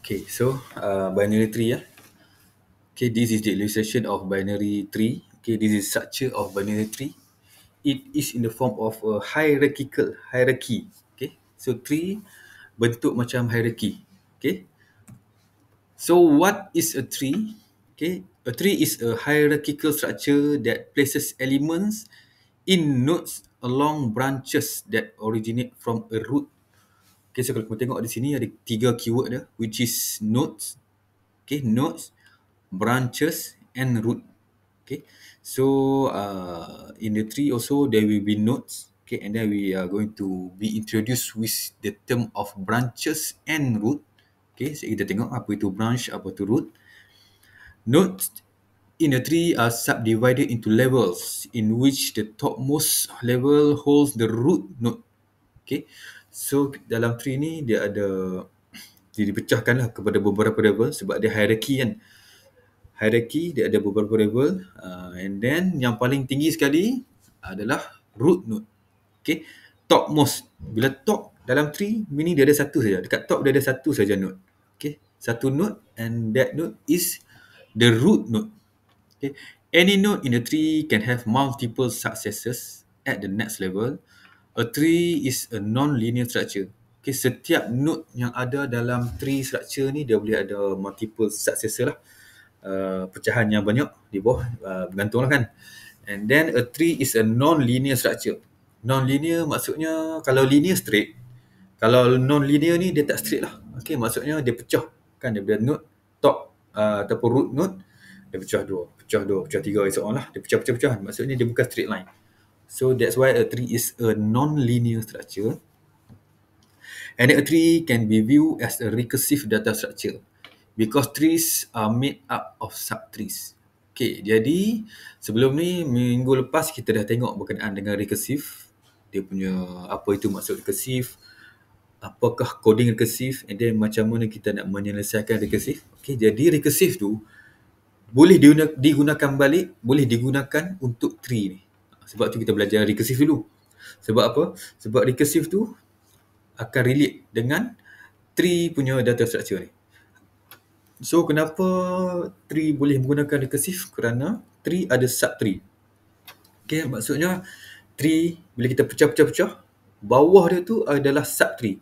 Okay, so binary tree ya. Okay, this is the illustration of binary tree. Okay, this is structure of binary tree. It is in the form of a hierarchy. Okay, so tree bentuk macam hierarchy. Okay, so what is a tree? Okay, a tree is a hierarchical structure that places elements in nodes along branches that originate from a root. Okay, so kalau kita tengok di sini ada tiga keyword dia, which is nodes. Okay, nodes, branches and root. Okay, so in the tree also there will be nodes. Okay, and then we are going to be introduced with the term of branches and root. Okay, so kita tengok apa itu branch, apa itu root. Nodes in a tree are subdivided into levels in which the topmost level holds the root node. Okay, so dalam tree ni dia dipecahkanlah kepada beberapa level sebab dia hierarchy kan. Hierarchy dia ada beberapa level, and then yang paling tinggi sekali adalah root node. Okay, topmost. Bila top dalam tree meaning dia ada satu saja. Dekat top dia ada satu saja node. Okay, satu node, and that node is the root node. Okay, any node in a tree can have multiple successors at the next level. A tree is a non-linear structure. Okay, setiap node yang ada dalam tree structure ni dia boleh ada multiple successor lah. Pecahan yang banyak di bawah, bergantung lah kan. And then a tree is a non-linear structure. Non-linear maksudnya kalau linear straight, kalau non-linear ni dia tak straight lah. Okay, maksudnya dia pecah kan, dia ada node top ataupun root node, dia pecah dua, pecah tiga, and so on lah. Dia pecah. Maksudnya dia bukan straight line. So that's why a tree is a non-linear structure. And a tree can be viewed as a recursive data structure because trees are made up of subtrees. Okay, jadi sebelum ni minggu lepas kita dah tengok berkenaan dengan recursive. Dia punya apa itu maksud recursive, apakah coding recursive, and then macam mana kita nak menyelesaikan recursive. Okay, jadi recursive tu boleh digunakan balik, boleh digunakan untuk tree ni. Sebab tu kita belajar recursive dulu. Sebab apa? Sebab recursive tu akan relate dengan tree punya data structure ni. So kenapa tree boleh menggunakan recursive? Kerana tree ada subtree. Okay, maksudnya tree bila kita pecah, bawah dia tu adalah subtree.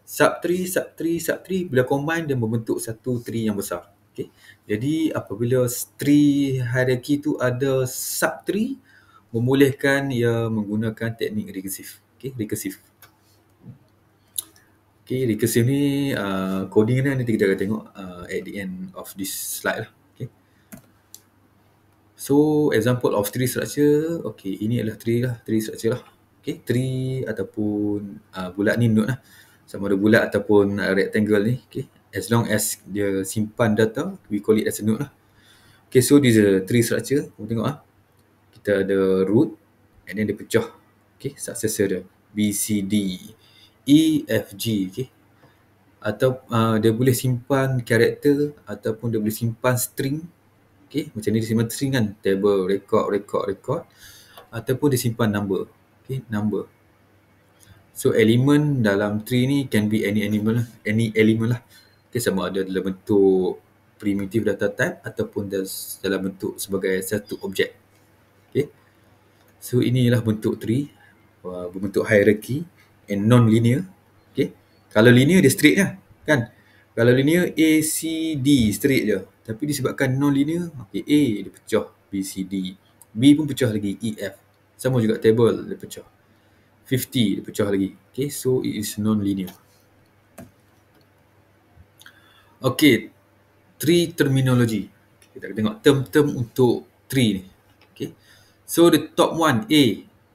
Subtree bila combine dia membentuk satu tree yang besar. Okay, jadi apabila tree hierarchy tu ada subtree, membolehkan ia menggunakan teknik recursive. Okay, recursive. Okay, recursive ni coding ni nanti kita akan tengok at the end of this slide lah. Okay. So example of tree structure. Okay, ini adalah tree structure lah. Okay, tree ataupun bulat ni node lah. Sama ada bulat ataupun rectangle ni. Okay, as long as dia simpan data, we call it as a node lah. Okay, so this is a tree structure. Kita tengok kita ada root, and then dia pecah. Okay, successor dia B, C, D, E, F, G. Okay, atau dia boleh simpan karakter ataupun dia boleh simpan string. Okay, macam ni dia simpan string kan, table, record, ataupun dia simpan number. Okay, number. So elemen dalam tree ni can be any element lah. Okay, sama ada dalam bentuk primitive data type ataupun dalam bentuk sebagai satu objek. Okay, so inilah bentuk tree, berbentuk hierarchy and non-linear. Okay, kalau linear dia straight lah kan. Kalau linear A, C, D straight je. Tapi disebabkan non-linear, okay, A dia pecah, B, C, D. B pun pecah lagi, E, F. Sama juga table dia pecah. 50 dia pecah lagi. Okay, so it is non-linear. Okay, tree terminology. Kita akan tengok term-term untuk tree ni. Okay, so the top one, A.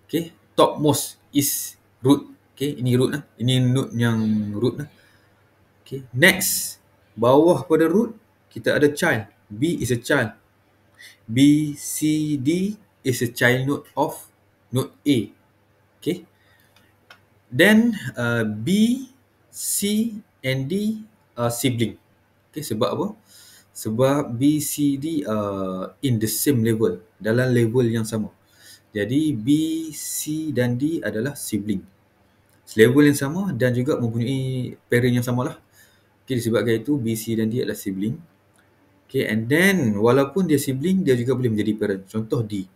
Okay, topmost is root. Okay, ini root lah. Ini node yang root lah. Okay, next, bawah pada root, kita ada child. B is a child. B, C, D is a child node of node A. Okay, then B, C and D are sibling. Okay, sebab apa? Sebab B, C, D are in the same level, dalam level yang sama. Jadi B, C dan D adalah sibling, level yang sama dan juga mempunyai parent yang sama lah. Okay, disebabkan itu B, C dan D adalah sibling. Okay, and then walaupun dia sibling, dia juga boleh menjadi parent. Contoh D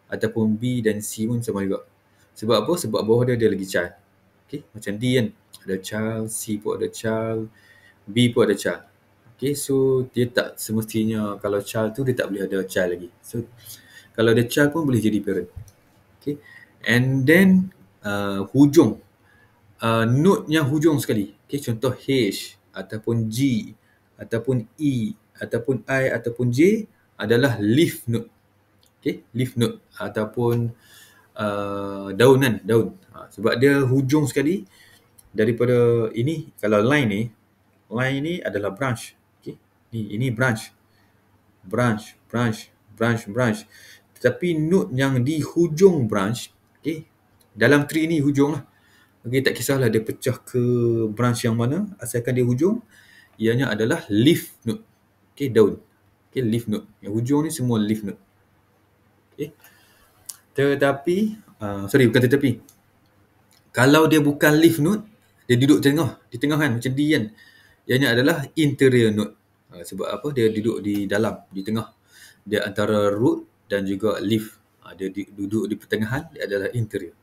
ataupun B dan C pun sama juga. Sebab apa? Sebab bawah dia ada lagi child. Okay, macam D kan, ada child, C pun ada child, B pun ada child. Okay, so dia tak semestinya kalau child tu dia tak boleh ada child lagi. So kalau ada child pun boleh jadi parent. Okay, and then hujung, node yang hujung sekali. Okay, contoh H ataupun G ataupun E ataupun I ataupun J adalah leaf node. Okay, leaf node ataupun daunan, daun. Sebab dia hujung sekali daripada ini. Kalau line ni adalah branch. Okay, ini branch. Branch. Tetapi node yang di hujung branch, okay, dalam tree ni hujung lah. Okay, tak kisahlah dia pecah ke branch yang mana, asalkan dia hujung, ianya adalah leaf node. Okay, daun. Okay, leaf node. Yang hujung ni semua leaf node. Okay. Tetapi, kalau dia bukan leaf node, dia duduk di tengah kan, macam D kan. Ianya adalah interior node. Sebab apa? Dia duduk di dalam, di tengah. Dia antara root dan juga leaf. Dia duduk di pertengahan, dia adalah interior.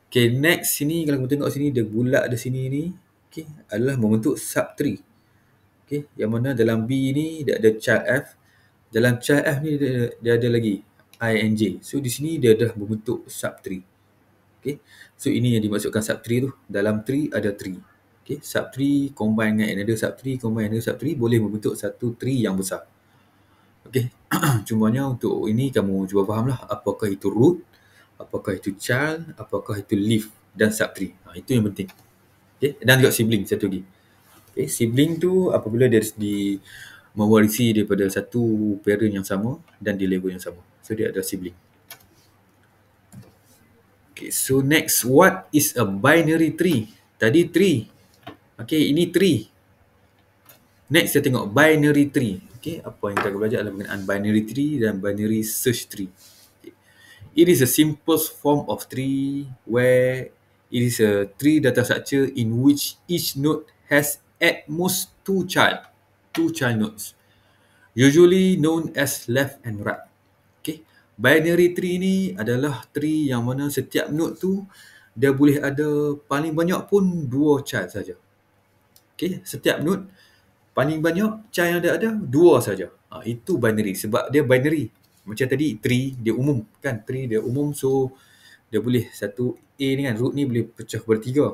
Okay, next sini, kalau kamu tengok sini, dia bulat ada sini ni. Okay, adalah membentuk subtree. Okay, yang mana dalam B ni, dia ada child F. Dalam child F ni, dia ada lagi I and J. So, di sini dia dah membentuk subtree. Okay, so ini yang dimaksudkan subtree tu. Dalam tree ada tree. Okay, subtree combine dengan another subtree, boleh membentuk satu tree yang besar. Okay, cumanya untuk ini kamu cuba fahamlah apakah itu root, apakah itu child, apakah itu leaf dan subtree. Itu yang penting. Okay, dan juga sibling satu lagi. Okay, sibling tu apabila dia mewarisi daripada satu parent yang sama dan di level yang sama. So dia ada sibling. Okay, so next, what is a binary tree? Tadi tree. Okay, ini tree. Next, kita tengok binary tree. Okay, apa yang kita akan belajar adalah mengenai binary tree dan binary search tree. Okay. It is a simplest form of tree where it is a tree data structure in which each node has at most two child nodes, usually known as left and right. Okay. Binary tree ni adalah tree yang mana setiap node tu dia boleh ada paling banyak pun 2 child saja. Okay. Setiap node paling banyak child yang ada 2 saja. Itu binary sebab dia binary. Macam tadi tree dia umum kan, tree dia umum, so dia boleh satu A ni kan, root ni boleh pecah bertiga.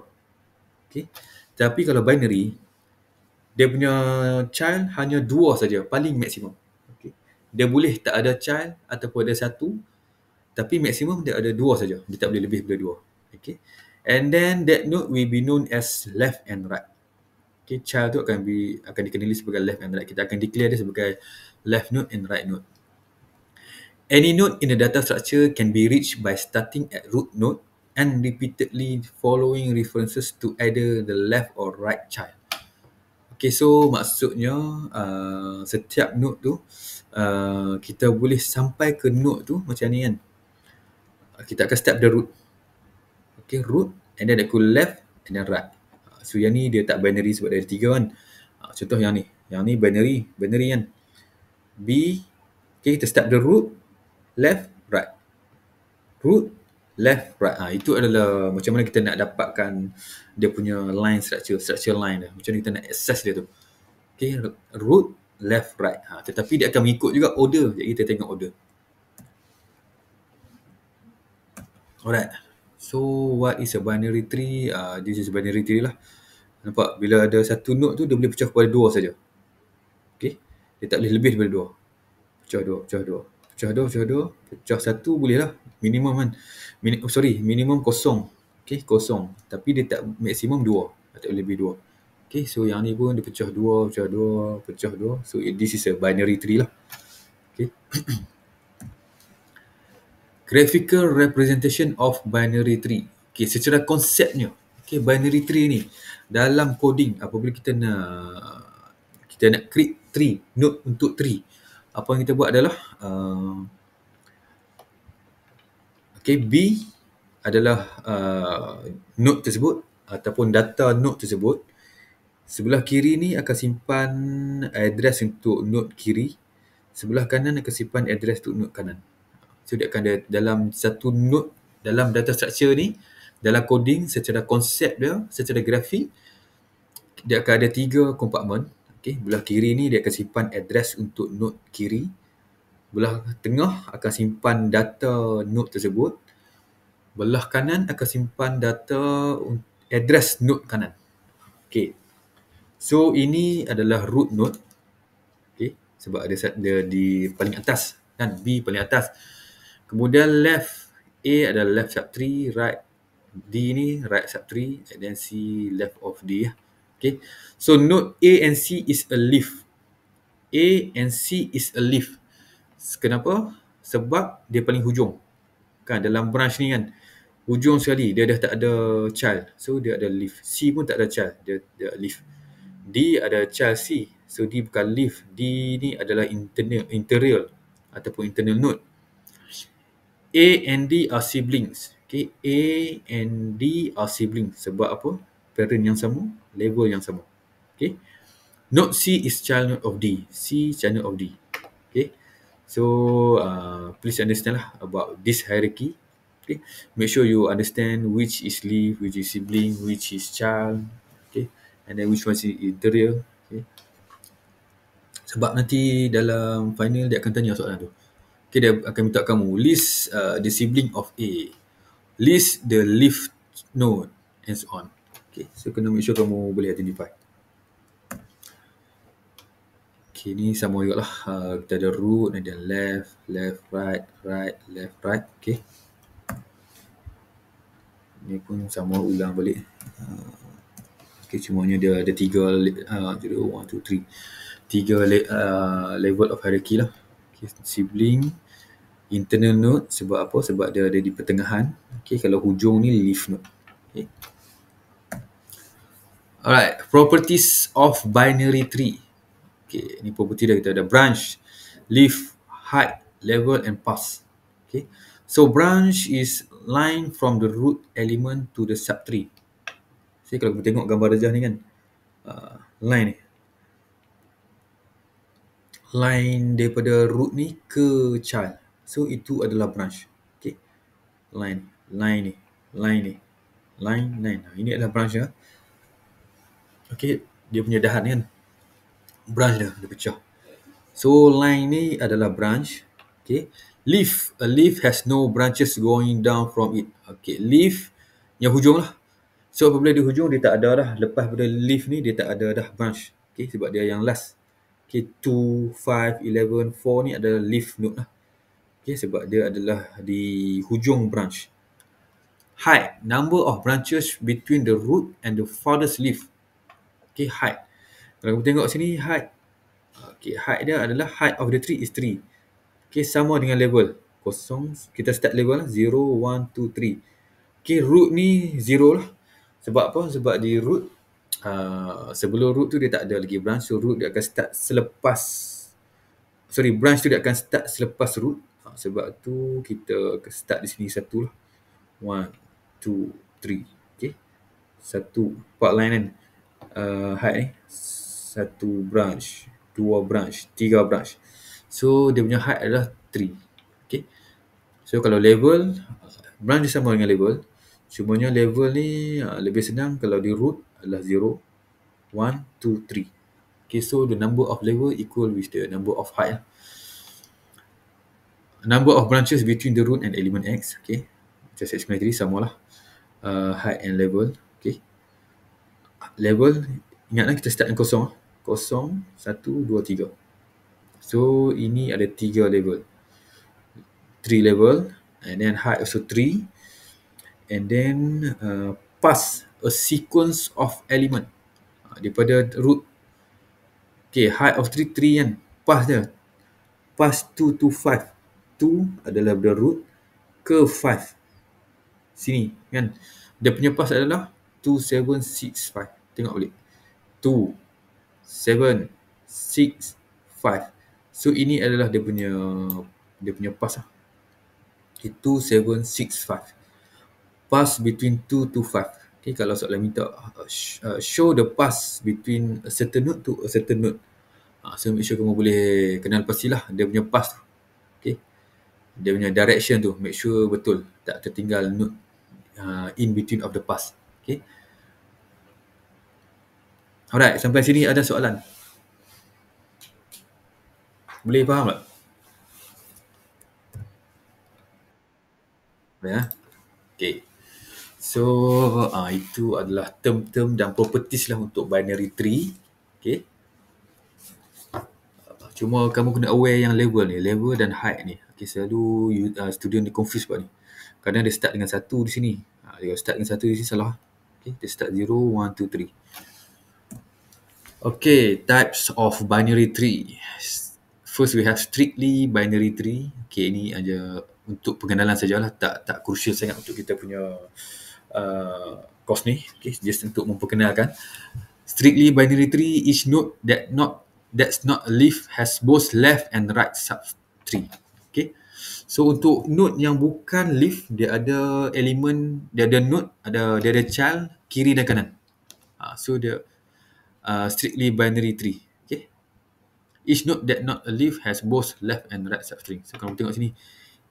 Okay. Tapi kalau binary dia punya child hanya 2 saja, paling maksimum. Dia boleh tak ada child ataupun ada satu, tapi maksimum dia ada 2 saja. Dia tak boleh lebih daripada 2. Okay. And then that node will be known as left and right. Okay, child tu akan dikenali sebagai left and right. Kita akan declare dia sebagai left node and right node. Any node in the data structure can be reached by starting at root node and repeatedly following references to either the left or right child. Okay, so maksudnya setiap node tu kita boleh sampai ke node tu macam ni kan. Kita akan start the root. Okay, root and then aku left and then right. So yang ni dia tak binary sebab dia ada 3 kan. Contoh yang ni. Yang ni binary kan. B, okay, kita start the root, left, right. Root, left, right. Itu adalah macam mana kita nak dapatkan dia punya line structure line dia. Macam mana kita nak access dia tu. Okay, root, left, right. Tetapi dia akan mengikut juga order. Jadi kita tengok order. Alright. So, what is a binary tree? This is a binary tree lah. Nampak? Bila ada satu node tu, dia boleh pecah kepada 2 saja. Okay? Dia tak boleh lebih daripada 2. Pecah 2. Pecah 1 boleh lah. Minimum kan. Minimum kosong. Okay, kosong. Tapi dia tak maksimum 2. Tak boleh lebih 2. Okay, so yang ni pun dia pecah 2. So, this is a binary tree lah. Okay. Graphical representation of binary tree. Okay, secara konsepnya, okay, binary tree ni dalam coding apabila kita nak create tree, node untuk tree, apa yang kita buat adalah okay, B adalah node tersebut ataupun data node tersebut. Sebelah kiri ni akan simpan address untuk node kiri. Sebelah kanan akan simpan address untuk node kanan. So dia akan ada dalam satu node, dalam data structure ni, dalam coding secara konsep dia, secara grafik, dia akan ada 3 kompartmen. Okay. Belah kiri ni dia akan simpan address untuk node kiri. Belah tengah akan simpan data node tersebut. Belah kanan akan simpan data address node kanan. Okay. So ini adalah root node. Okay. Sebab dia di paling atas kan, B paling atas. Kemudian left A adalah left sub-tree, right D ni right sub-tree, and then C left of D. Okay. So node A and C is a leaf. A and C is a leaf. Kenapa? Sebab dia paling hujung. Kan dalam branch ni kan, hujung sekali dia dah tak ada child. So dia ada leaf. C pun tak ada child, dia leaf. D ada child C. So D bukan leaf. D ni adalah interior ataupun internal node. A and D are siblings. Okay, A and D are siblings. Sebab apa? Parent yang sama, level yang sama. Okay. Node C is child node of D. C child node of D. Okay. So please understand lah about this hierarchy. Okay. Make sure you understand which is leaf, which is sibling, which is child. Okay. And then which one is interior. Okay. Sebab nanti dalam final dia akan tanya soalan tu. Okay, dia akan minta kamu list the sibling of A, list the leaf node, and so on. Okay, so kena make sure kamu boleh identify. Okay, ni sama juga lah. Kita ada root, ada left, left, right, right, left, right. Okay. Ni pun sama, ulang balik. Okay, cumanya dia ada 3 level of hierarchy lah. Okay, sibling, internal node, sebab apa? Sebab dia ada di pertengahan. Okay, kalau hujung ni leaf node. Okay. Alright, properties of binary tree. Okay, ni property dia, kita ada branch, leaf, height, level and path. Okay, so branch is line from the root element to the subtree. So kalau kita tengok gambar rejah ni kan, line ni, line daripada root ni ke child. So itu adalah branch. Okay, line ni, line. Ini adalah branch ya. Okay, dia punya dahan kan, branch dia pecah. So line ni adalah branch. Okay, leaf, a leaf has no branches going down from it. Okay, leaf yang hujung lah. So apabila dia hujung, dia tak ada dah. Lepas pada leaf ni, dia tak ada dah branch. Okay, sebab dia yang last. Okay, 2, 5, 11, 4 ni adalah leaf node lah. Okay, sebab dia adalah di hujung branch. Height, number of branches between the root and the farthest leaf. Okay, height. Kalau kita tengok sini, height. Okay, height dia adalah height of the tree is 3. Okay, sama dengan level. Kosong, kita start level lah. 0, 1, 2, 3. Okay, root ni 0 lah. Sebab apa? Sebab di root, sebelum root tu dia tak ada lagi branch. So root dia akan start selepas, branch tu dia akan start selepas root. Sebab tu kita start di sini satu lah. 1, 2, 3. Okay, satu, 4 line kan. Height ni, 1 branch, 2 branch, 3 branch. So dia punya height adalah 3. Okay, so kalau level, branch dia sama dengan level. Cumanya level ni lebih senang kalau di root adalah 0, 1, 2, 3. Okay, so the number of level equal with the number of height. Number of branches between the root and element X. Okay, just explain tadi samalah. Height and level. Okay, level, ingatlah kita start dengan kosong. Kosong, 1, 2, 3. So ini ada 3 level. 3 level, and then height also 3. And then pass, a sequence of element daripada root. Okay, height of 3 kan. Pass dia, pass 2 to 5. 2 adalah the root ke 5. Sini kan. Dia punya pass adalah 2, 7, 6, 5. Tengok balik. 2, 7, 6, 5. So ini adalah dia punya pass lah. Okay, 2, 7, 6, 5. Pass between 2 to 5. Okay, kalau soalan minta show the path between a certain node to a certain node. So make sure kamu boleh kenal pastilah dia punya path tu. Okay. Dia punya direction tu, make sure betul, tak tertinggal node in between of the path. Okay. Alright, sampai sini ada soalan? Boleh faham tak? Ya. Okay. So, itu adalah term-term dan properties lah untuk binary tree. Okay. Cuma kamu kena aware yang level ni, level dan height ni. Okay, selalu student dia confuse sebab ni. Kadang dia start dengan 1 di sini. Dia start dengan 1 di sini salah. Okay, dia start 0, 1, 2, 3. Okay, types of binary tree. First we have strictly binary tree. Okay, ini aja untuk pengenalan sajalah, tak crucial sangat untuk kita punya course ni. Okay, just untuk memperkenalkan. Strictly binary tree is node that's not a leaf has both left and right subtree. Okay. So untuk node yang bukan leaf, dia ada elemen, dia ada node, dia ada child kiri dan kanan. So dia strictly binary tree. Okay. Each node that not a leaf has both left and right substring. So kalau tengok sini,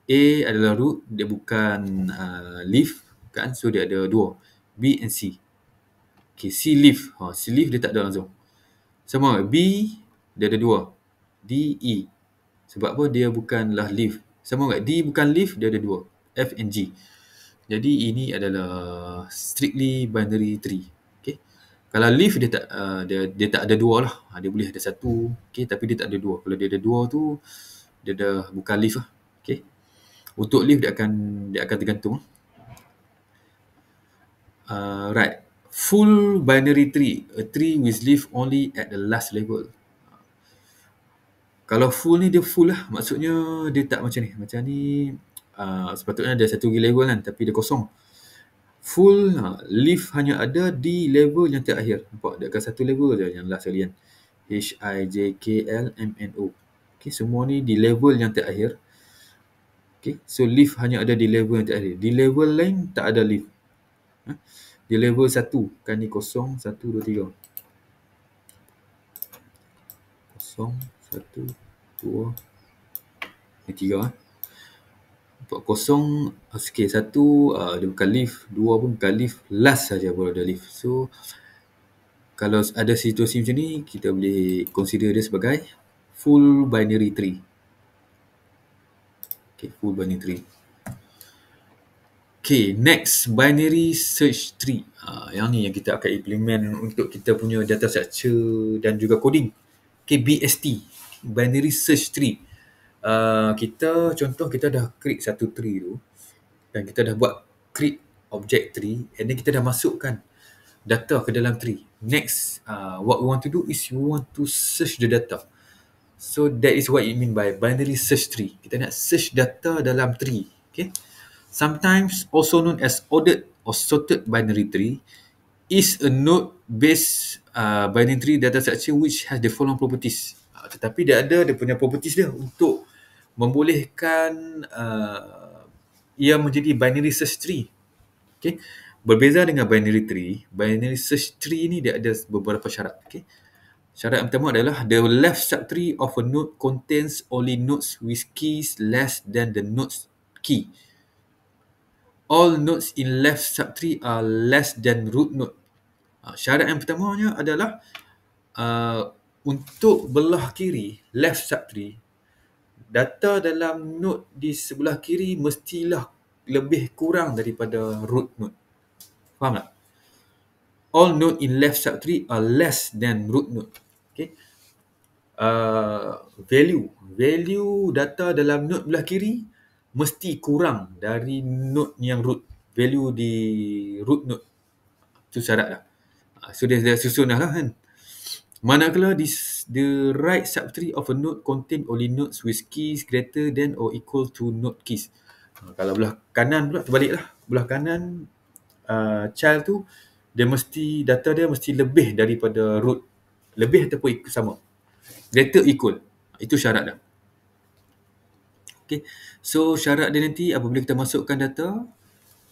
A adalah root, dia bukan leaf kan, so dia ada dua, B and C. Okay, C leaf. C leaf dia tak ada langsung. Sama B dia ada dua, D, E. Sebab apa? Dia bukanlah leaf. Sama tak? D bukan leaf, dia ada dua, F and G. Jadi ini adalah strictly binary tree. Okay. Kalau leaf dia tak ada dua lah. Dia boleh ada satu, okay, tapi dia tak ada dua. Kalau dia ada dua tu, dia dah bukan leaf lah. Okay. Untuk leaf dia akan tergantung. Right. Full binary tree, a tree with leaf only at the last level. Kalau full ni dia full lah, maksudnya dia tak macam ni. Macam ni sepatutnya ada satu level kan, tapi dia kosong. Full leaf hanya ada di level yang terakhir. Nampak? Dia akan satu level je yang last sekali kan. HIJKLMNO. Okay, semua ni di level yang terakhir. Okay, so leaf hanya ada di level yang terakhir. Di level lain tak ada leaf. Di level 1 kan ni kosong, 1, 2, 3. Kosong, 1, 2, 3. Nampak kosong, okay, 1 dia bukan leaf, 2 pun bukan leaf, last saja baru ada leaf. So kalau ada situasi macam ni, kita boleh consider dia sebagai full binary tree. Okay, full binary tree. Okay, next, binary search tree. Yang ni yang kita akan implement untuk kita punya data structure dan juga coding. Okay, BST, binary search tree. Kita dah create satu tree tu, dan kita dah buat create object tree, and then kita dah masukkan data ke dalam tree. Next, what we want to do is we want to search the data. So that is what it mean by binary search tree. Kita nak search data dalam tree. Okay. Sometimes also known as ordered or sorted binary tree, is a node-based binary tree data structure which has the following properties. Tetapi dia punya properties dia untuk membolehkan ia menjadi binary search tree. Okay. Berbeza dengan binary search tree ni dia ada beberapa syarat. Okay. Syarat yang pertama adalah the left subtree of a node contains only nodes with keys less than the node's key. All nodes in left subtree are less than root node. Syarat yang pertamanya adalah untuk belah kiri, left subtree, data dalam node di sebelah kiri mestilah lebih kurang daripada root node. Faham tak? All node in left subtree are less than root node. Okay. Value data dalam node belah kiri mesti kurang dari node yang root. Value di root node. Itu syarat lah. So dia susun dah lah kan. Manakala the right subtree of a node contain only nodes with keys greater than or equal to node keys. Kalau belah kanan pula terbalik lah. Belah kanan child tu data dia mesti lebih daripada root. Lebih ataupun sama. Greater equal. Itu syarat dah. Okay. So syarat dia nanti apabila kita masukkan data,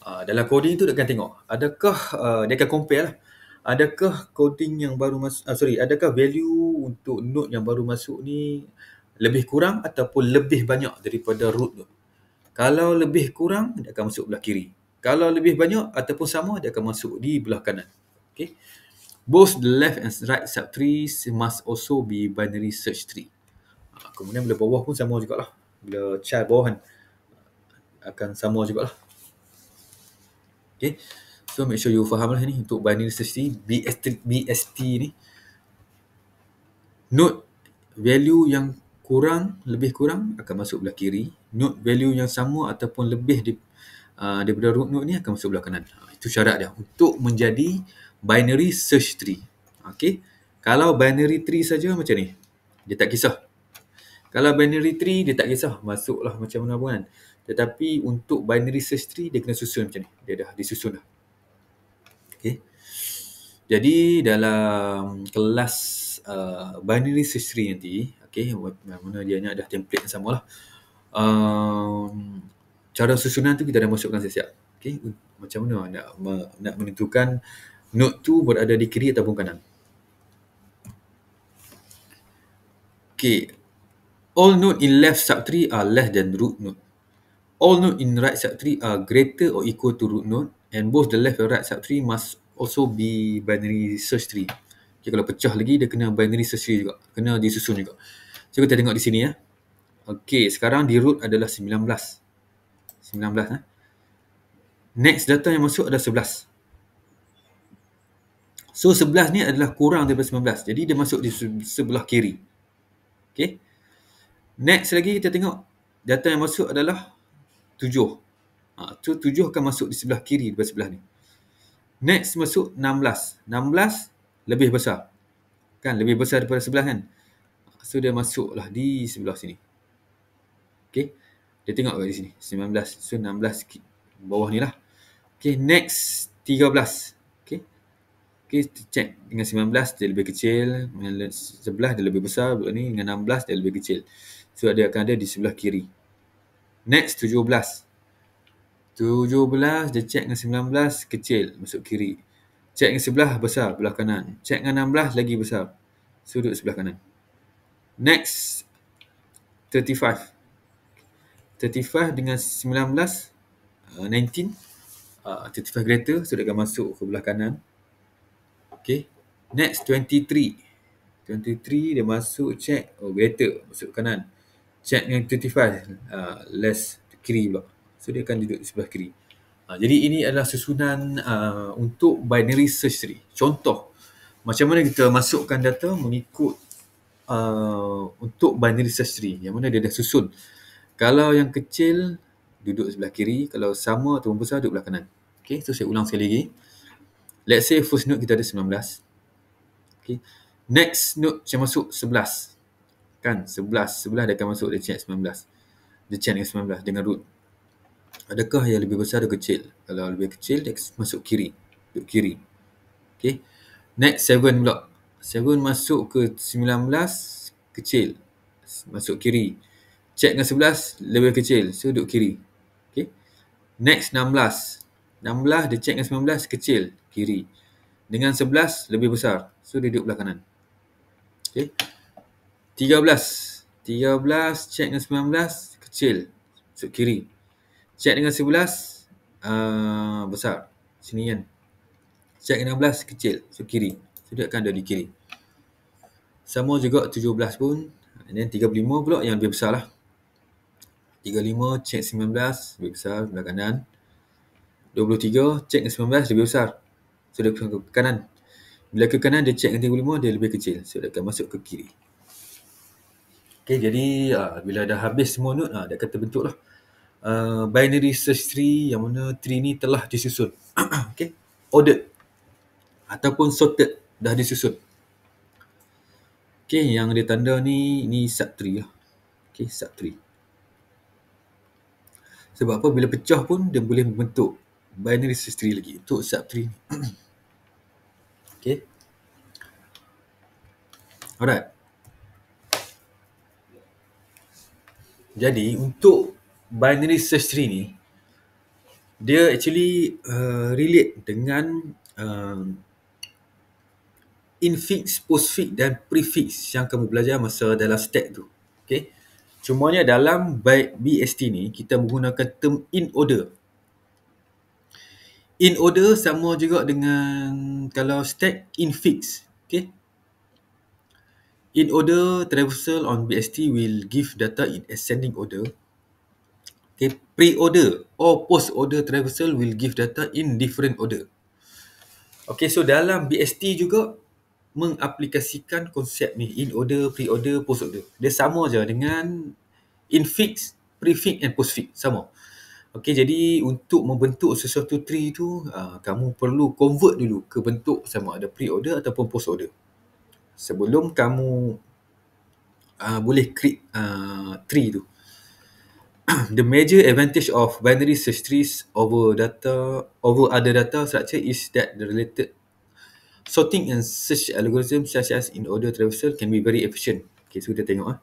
Dalam coding tu dia akan tengok adakah dia akan compare lah. Adakah coding yang baru masuk, adakah value untuk node yang baru masuk ni lebih kurang ataupun lebih banyak daripada root node. Kalau lebih kurang, dia akan masuk belah kiri. Kalau lebih banyak ataupun sama, dia akan masuk di belah kanan. Okay. Both the left and right subtrees must also be binary search tree. Kemudian belah bawah pun sama jugalah. Belah child bawah kan akan sama jugalah. Okay. So make sure you faham lah ni untuk binary search tree BST ni. Node value yang lebih kurang akan masuk belah kiri. Node value yang sama ataupun lebih daripada root node ni akan masuk belah kanan. Itu syarat dia untuk menjadi binary search tree. Okay. Kalau binary tree saja macam ni, dia tak kisah. Kalau binary tree dia tak kisah, masuklah macam mana pun kan. Tetapi untuk binary search tree dia kena susun macam ni. Dia dah disusun dah. Okay. Jadi dalam kelas binary search tree nanti, okay, mana dia ada template yang sama lah. Cara susunan tu kita dah masukkan siap-siap. Okay. Macam mana nak menentukan node tu berada di kiri ataupun kanan. Okay. All node in left subtree are less than root node. All node in right subtree are greater or equal to root node, and both the left and right subtree must also be binary search tree. Okay, kalau pecah lagi dia kena binary search tree juga, kena disusun juga. So kita tengok di sini ya. Okay, sekarang di root adalah 19. 19 Next data yang masuk adalah 11. So 11 ni adalah kurang daripada 19. Jadi dia masuk di sebelah kiri. Okay. Next lagi kita tengok data yang masuk adalah 7. So 7 akan masuk di sebelah kiri daripada sebelah ni. Next masuk 16. 16 lebih besar. Kan lebih besar daripada 11 kan. So dia masuklah di sebelah sini. Okay. Dia tengok kat sini 19. So 16 bawah ni lah. Okay, next 13. Okay. Okay, check dengan 19 dia lebih kecil, dengan 11 dia lebih besar, ni dengan 16 dia lebih kecil. So dia akan ada di sebelah kiri. Next 17. 17 dia check dengan 19 kecil, masuk kiri. Check dengan 11 besar, belah kanan. Check dengan 16 lagi besar. So duduk sebelah kanan. Next 35. 35 dengan 19 19 35 greater, so dia akan masuk ke belah kanan. Okay. Next 23. 23 dia masuk check, greater, masuk kanan. Check dengan 25 less kiri pula. So dia akan duduk di sebelah kiri. Jadi ini adalah susunan untuk binary search tree. Contoh macam mana kita masukkan data mengikut untuk binary search tree yang mana dia dah susun. Kalau yang kecil duduk sebelah kiri, kalau sama atau besar duduk belah kanan. Okay, so saya ulang sekali lagi. Let's say first node kita ada 19. Okay. Next node saya masuk 11. Kan 11 dia akan masuk, dia check 19. Dia check dengan 19 dengan root. Adakah yang lebih besar atau kecil? Kalau lebih kecil dia masuk kiri. Duduk kiri. Okay. Next 7 pula. 7 masuk ke 19 kecil. Masuk kiri. Check dengan 11 lebih kecil. So duduk kiri. Okay. Next 16. 16 dia check dengan 19 kecil, kiri. Dengan 11 lebih besar. So dia duduk belah kanan. Okay. 13 check dengan 19 kecil, masuk kiri. Check dengan 11 besar, sini kan. Check dengan 16 kecil, masuk kiri. So dia akan ada di kiri. Sama juga 17 pun. And then 35 pula yang lebih besar lah. 35 check 19 lebih besar belah kanan. 23 check dengan 19 lebih besar. So dia ke kanan. Bila ke kanan dia check dengan 35 dia lebih kecil. So dia akan masuk ke kiri. Okay, jadi bila dah habis semua node, dia akan terbentuklah binary search tree yang mana tree ni telah disusun. Okay, ordered ataupun sorted, dah disusun. Okay, yang dia tanda ni subtree lah. Okay, subtree. Sebab apa? Bila pecah pun dia boleh membentuk binary search tree lagi untuk subtree ni. Okay. Alright. Jadi untuk binary search tree ni, Dia actually relate dengan infix, postfix dan prefix yang kamu belajar masa dalam stack tu. Okay. Cumanya dalam BST ni kita menggunakan term in order. In order sama juga dengan kalau stack infix. Okay. In order traversal on BST will give data in ascending order. Okay. Pre-order or post-order traversal will give data in different order. Okay, so dalam BST juga mengaplikasikan konsep ni, in order, pre-order, post-order. Dia sama je dengan infix, prefix and postfix, sama. Okay, jadi untuk membentuk sesuatu tree tu, kamu perlu convert dulu ke bentuk sama ada pre-order ataupun post-order. Sebelum kamu boleh create tree tu. The major advantage of binary search trees over other data structure is that the related sorting and search algorithm such as in order traversal can be very efficient. Okay, so kita tengok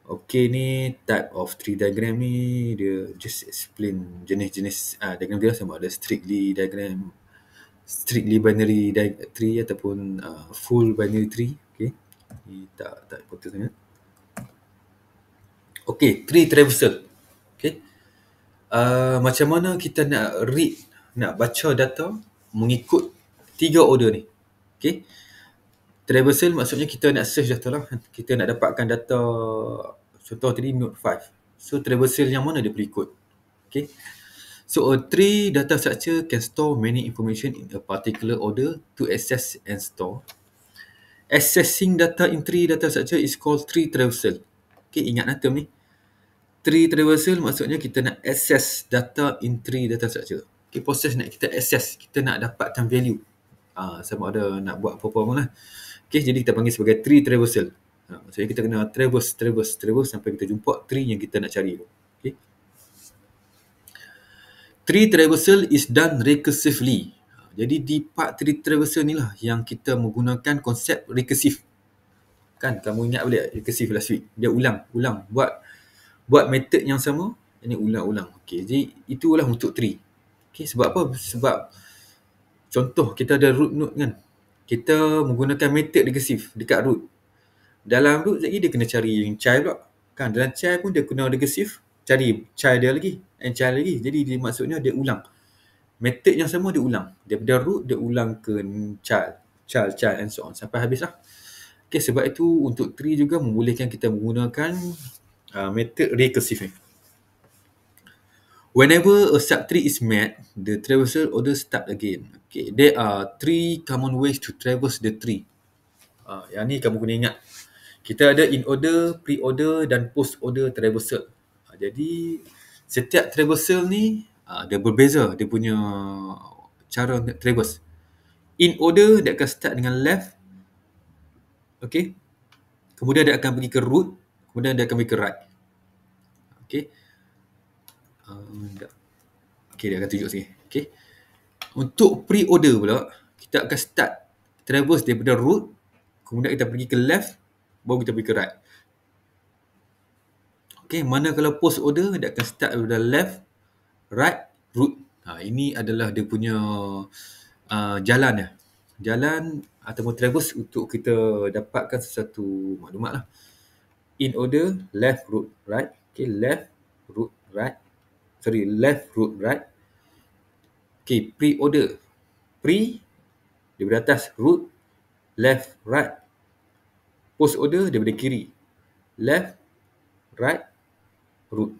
Okay, ni type of tree diagram ni dia just explain jenis-jenis diagram dia sama ada strictly binary tree ataupun full binary tree. Okay, ni tak important sangat. Okay, tree traversal. Okay, macam mana kita nak baca data mengikut 3 order ni. Okay, traversal maksudnya kita nak search data lah. Kita nak dapatkan data, contoh tadi node 5. So traversal yang mana dia boleh ikut. Okay. So a tree data structure can store many information in a particular order to access and store. Accessing data in tree data structure is called tree traversal. Okay, ingat term ni. Tree traversal maksudnya kita nak access data in tree data structure. Okay, proses nak kita access, kita nak dapatkan value. Sama ada nak buat apa-apa pun lah. Okay, jadi kita panggil sebagai tree traversal. Maksudnya kita kena traverse sampai kita jumpa tree yang kita nak cari tu. Okay. Tree traversal is done recursively. Jadi di part tree traversal ni lah yang kita menggunakan konsep recursive. Kan kamu ingat boleh recursive last week. Dia ulang buat method yang sama, ini ulang-ulang. Okay, jadi itulah untuk tree. Okay, sebab apa? Sebab contoh kita ada root node kan. Kita menggunakan method recursive dekat root. Dalam root lagi dia kena cari yang child pula. Kan dalam child pun dia kena recursive, cari child dia lagi, and child lagi. Jadi dia maksudnya dia ulang. Method yang sama dia ulang. Daripada root dia ulang ke child and so on sampai habis lah. Okay, sebab itu untuk tree juga membolehkan kita menggunakan method recursive ni. Whenever a subtree is met, the traversal order start again. Okay, there are 3 common ways to traverse the tree. Yang ni kamu kena ingat. Kita ada in order, pre-order dan post-order traversal. Jadi setiap traversal ni dia berbeza dia punya cara nak traverse. In order dia akan start dengan left. Okay. Kemudian dia akan pergi ke root, kemudian dia akan pergi ke right. Okay. Okay, dia akan tunjuk sini. Okay. Untuk pre-order pula, kita akan start traverse daripada root, kemudian kita pergi ke left, baru kita pergi ke right. Okay, mana kalau post-order, dia akan start daripada left, right, root. Ini adalah dia punya jalan ya. Jalan ataupun traverse untuk kita dapatkan sesuatu maklumat lah. In order, left, root, right. Okay, left, root, right. Left, root, right. Okay, pre-order. Pre, daripada atas, root, left, right. Post-order, daripada kiri. Left, right, root.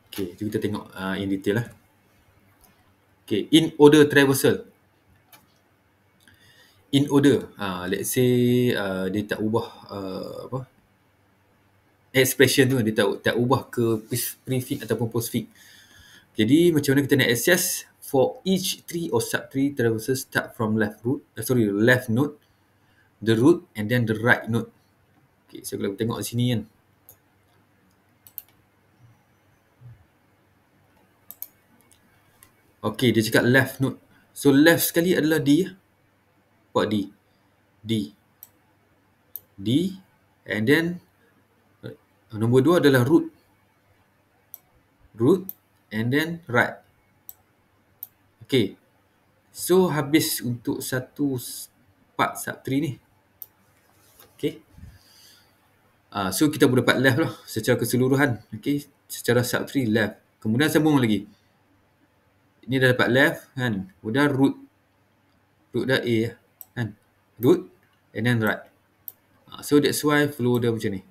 Okay, jom kita tengok in detail lah. Okay, in order traversal. In order, let's say dia tak ubah expression tu, dia tak ubah ke prefix ataupun postfix. Jadi macam mana kita nak access? For each tree or subtree traversal start from left node, the root and then the right node. Okay, so kalau kita tengok di sini kan. Okay, dia cakap left node. So left sekali adalah D. Buat D. And then nombor 2 adalah root. root, and then right. Okay. So habis untuk satu part sub-tree ni. Okay. So kita boleh dapat left lah secara keseluruhan. Okay. Secara sub-tree left. Kemudian sambung lagi. Ini dah dapat left kan. Kemudian root. Root dah A kan. Root and then right. So that's why flow dia macam ni.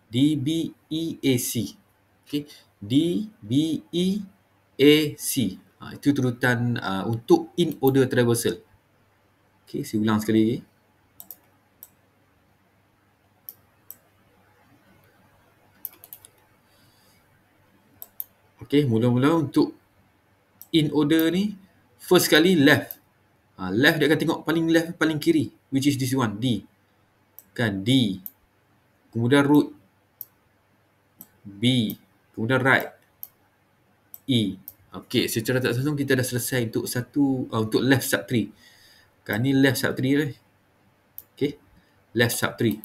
D, B, E, A, C. Okay. D, B, E, A, C. Itu turutan untuk in order traversal. Okay, saya ulang sekali lagi. Okay, mula-mula untuk in order ni, first kali left. Left dia akan tengok paling left, paling kiri. Which is this one, D. Kan, D. Kemudian root. B. Kemudian right. E. Okay, secara tak langsung kita dah selesai untuk untuk left sub-tree. Kan ni left sub-tree ni. Okay, left sub-tree.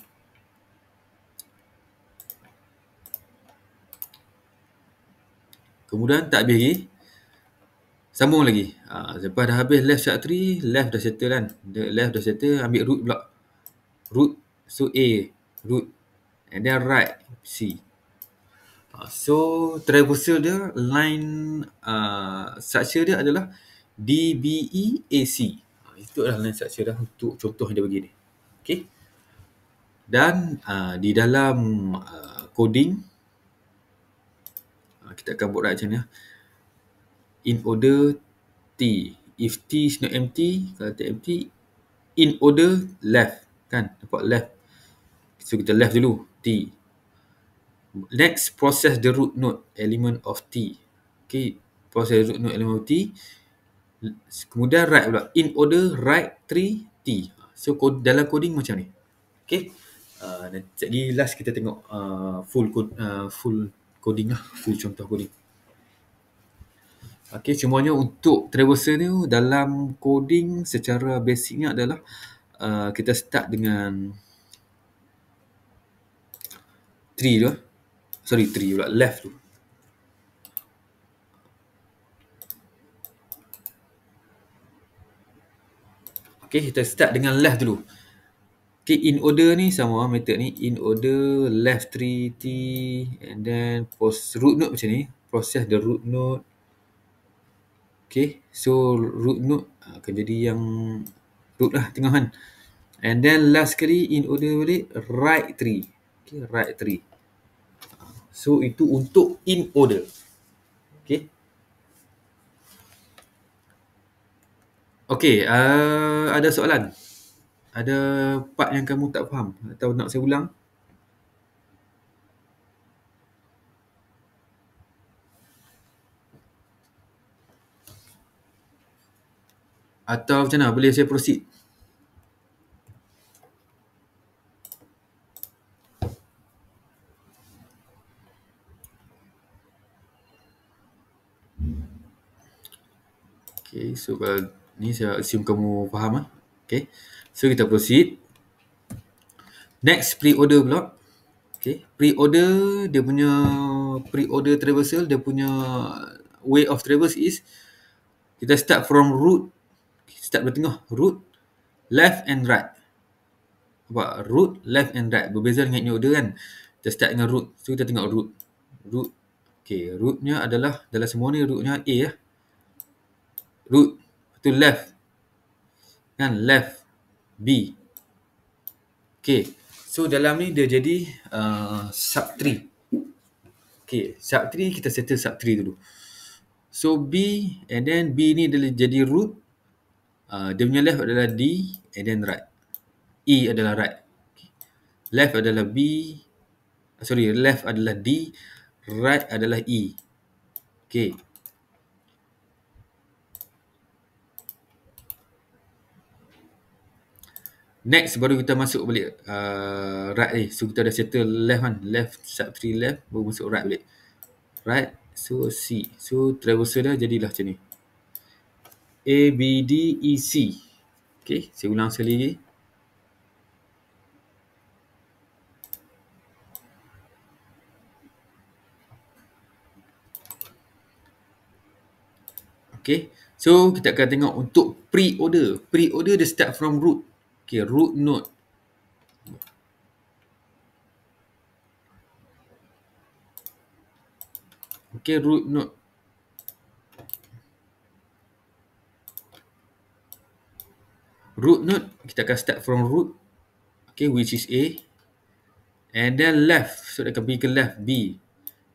Kemudian tak habis lagi. Sambung lagi. Lepas dah habis left sub-tree, left dah settle kan. Left dah settle, ambil root pula. Root, so A. Root. And then right, C. So traversal dia, line structure dia adalah DBEAC. Itu adalah line structure dah untuk contoh yang dia bagi ni. Okay. Dan di dalam coding, kita akan buat macam ni. In order T. If T is not empty, kalau T empty, in order left. Kan? Nampak left. So kita left dulu. T. Next, process the root node element of T. Okay. Process root node element of T. Kemudian right pula. In order right 3 T. So dalam coding macam ni. Okay. Sekejap lagi last kita tengok full coding lah. Full contoh coding. Okay, semuanya untuk traversal ni dalam coding secara basicnya adalah kita start dengan tree tu. Sorry, tree pula. Left tu. Okay, kita start dengan left dulu. Okay, in order ni sama method ni. In order left 3T and then root node macam ni. Process the root node. Okay, so root node akan jadi yang root lah tengah kan. And then last kali in order balik right 3. Okay, right 3. So itu untuk in order. Okay. Okay, ada soalan? Ada part yang kamu tak faham atau nak saya ulang? Atau macam mana? Boleh saya proceed? Okay, so kalau ni saya assume kamu faham lah. Okay, so kita proceed. Next, pre-order pula. Okay, pre-order, dia punya pre-order traversal, dia punya way of traverse is kita start from root, start dari tengah, root, left and right. Nampak? Root, left and right. Berbeza dengan in order kan. Kita start dengan root. So kita tengok root. Root. Okay, rootnya adalah, dalam semua ni rootnya A lah. Root. Itu left. Kan, left. B. Okay. So dalam ni dia jadi sub-tree. Okay, sub-tree kita settle sub-tree dulu. So B and then B ni adalah jadi root. Dia punya left adalah D and then right. E adalah right. Okay. Left adalah B. Left adalah D. Right adalah E. Okay. Next baru kita masuk balik right ni. So kita dah settle left kan. Left sub-tree left. Baru masuk right balik. Right. So C. So traversal dah jadilah macam ni. A, B, D, E, C. Okay. Saya ulang sekali lagi. Okay. So kita akan tengok untuk pre-order. Pre-order dia start from root. Okay, root node. Okay, root node. Root node, kita akan start from root. Okay, which is A. And then left. So, dia akan pergi ke left, B.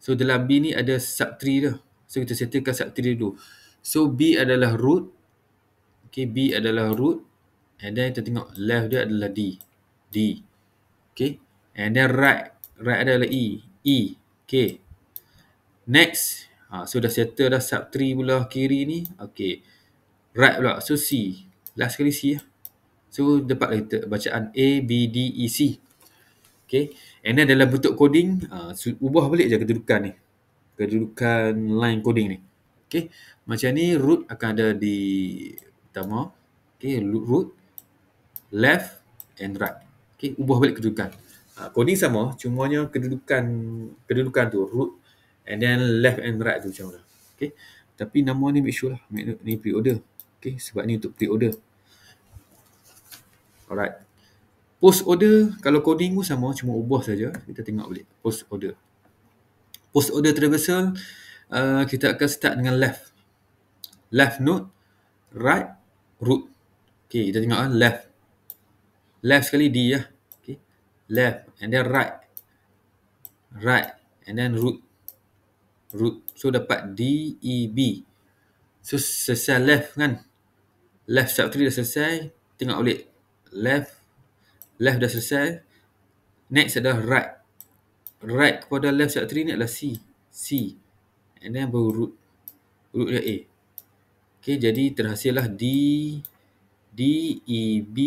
So, dalam B ni ada subtree dah. So, kita settlekan subtree dulu. So, B adalah root. Okay, B adalah root. And then kita tengok left dia adalah D. D. Okay. And then right. Right adalah E. E. Okay. Next. So, dah settle dah subtree pula kiri ni. Okay. Right pula. So, C. Last sekali C lah. So, dapat kita bacaan A, B, D, E, C. Okay. And then dalam bentuk coding, ubah balik je kedudukan ni. Kedudukan line coding ni. Okay. Macam ni root akan ada di pertama. Okay. Root, left and right. Okay. Ubah balik kedudukan. Coding sama, cumanya kedudukan tu root and then left and right tu macam mana. Okay. Tapi nama ni make sure lah. Ni pre-order. Okay. Sebab ni untuk pre-order. Alright. Post order, kalau coding pun sama, cuma ubah saja. Kita tengok balik. Post order. Post order traversal, kita akan start dengan left. Left node, right, root. Okay, kita tengok left. Left sekali D lah. Okay. Left and then right. Right and then root. Root. So dapat D, E, B. So selesai left kan. Left subtree dah selesai. Tengok balik. Left. Left dah selesai. Next adalah right. Right kepada left subtree ni adalah C. C. And then baru root. Root dia A. Okay, jadi terhasillah D, E, B,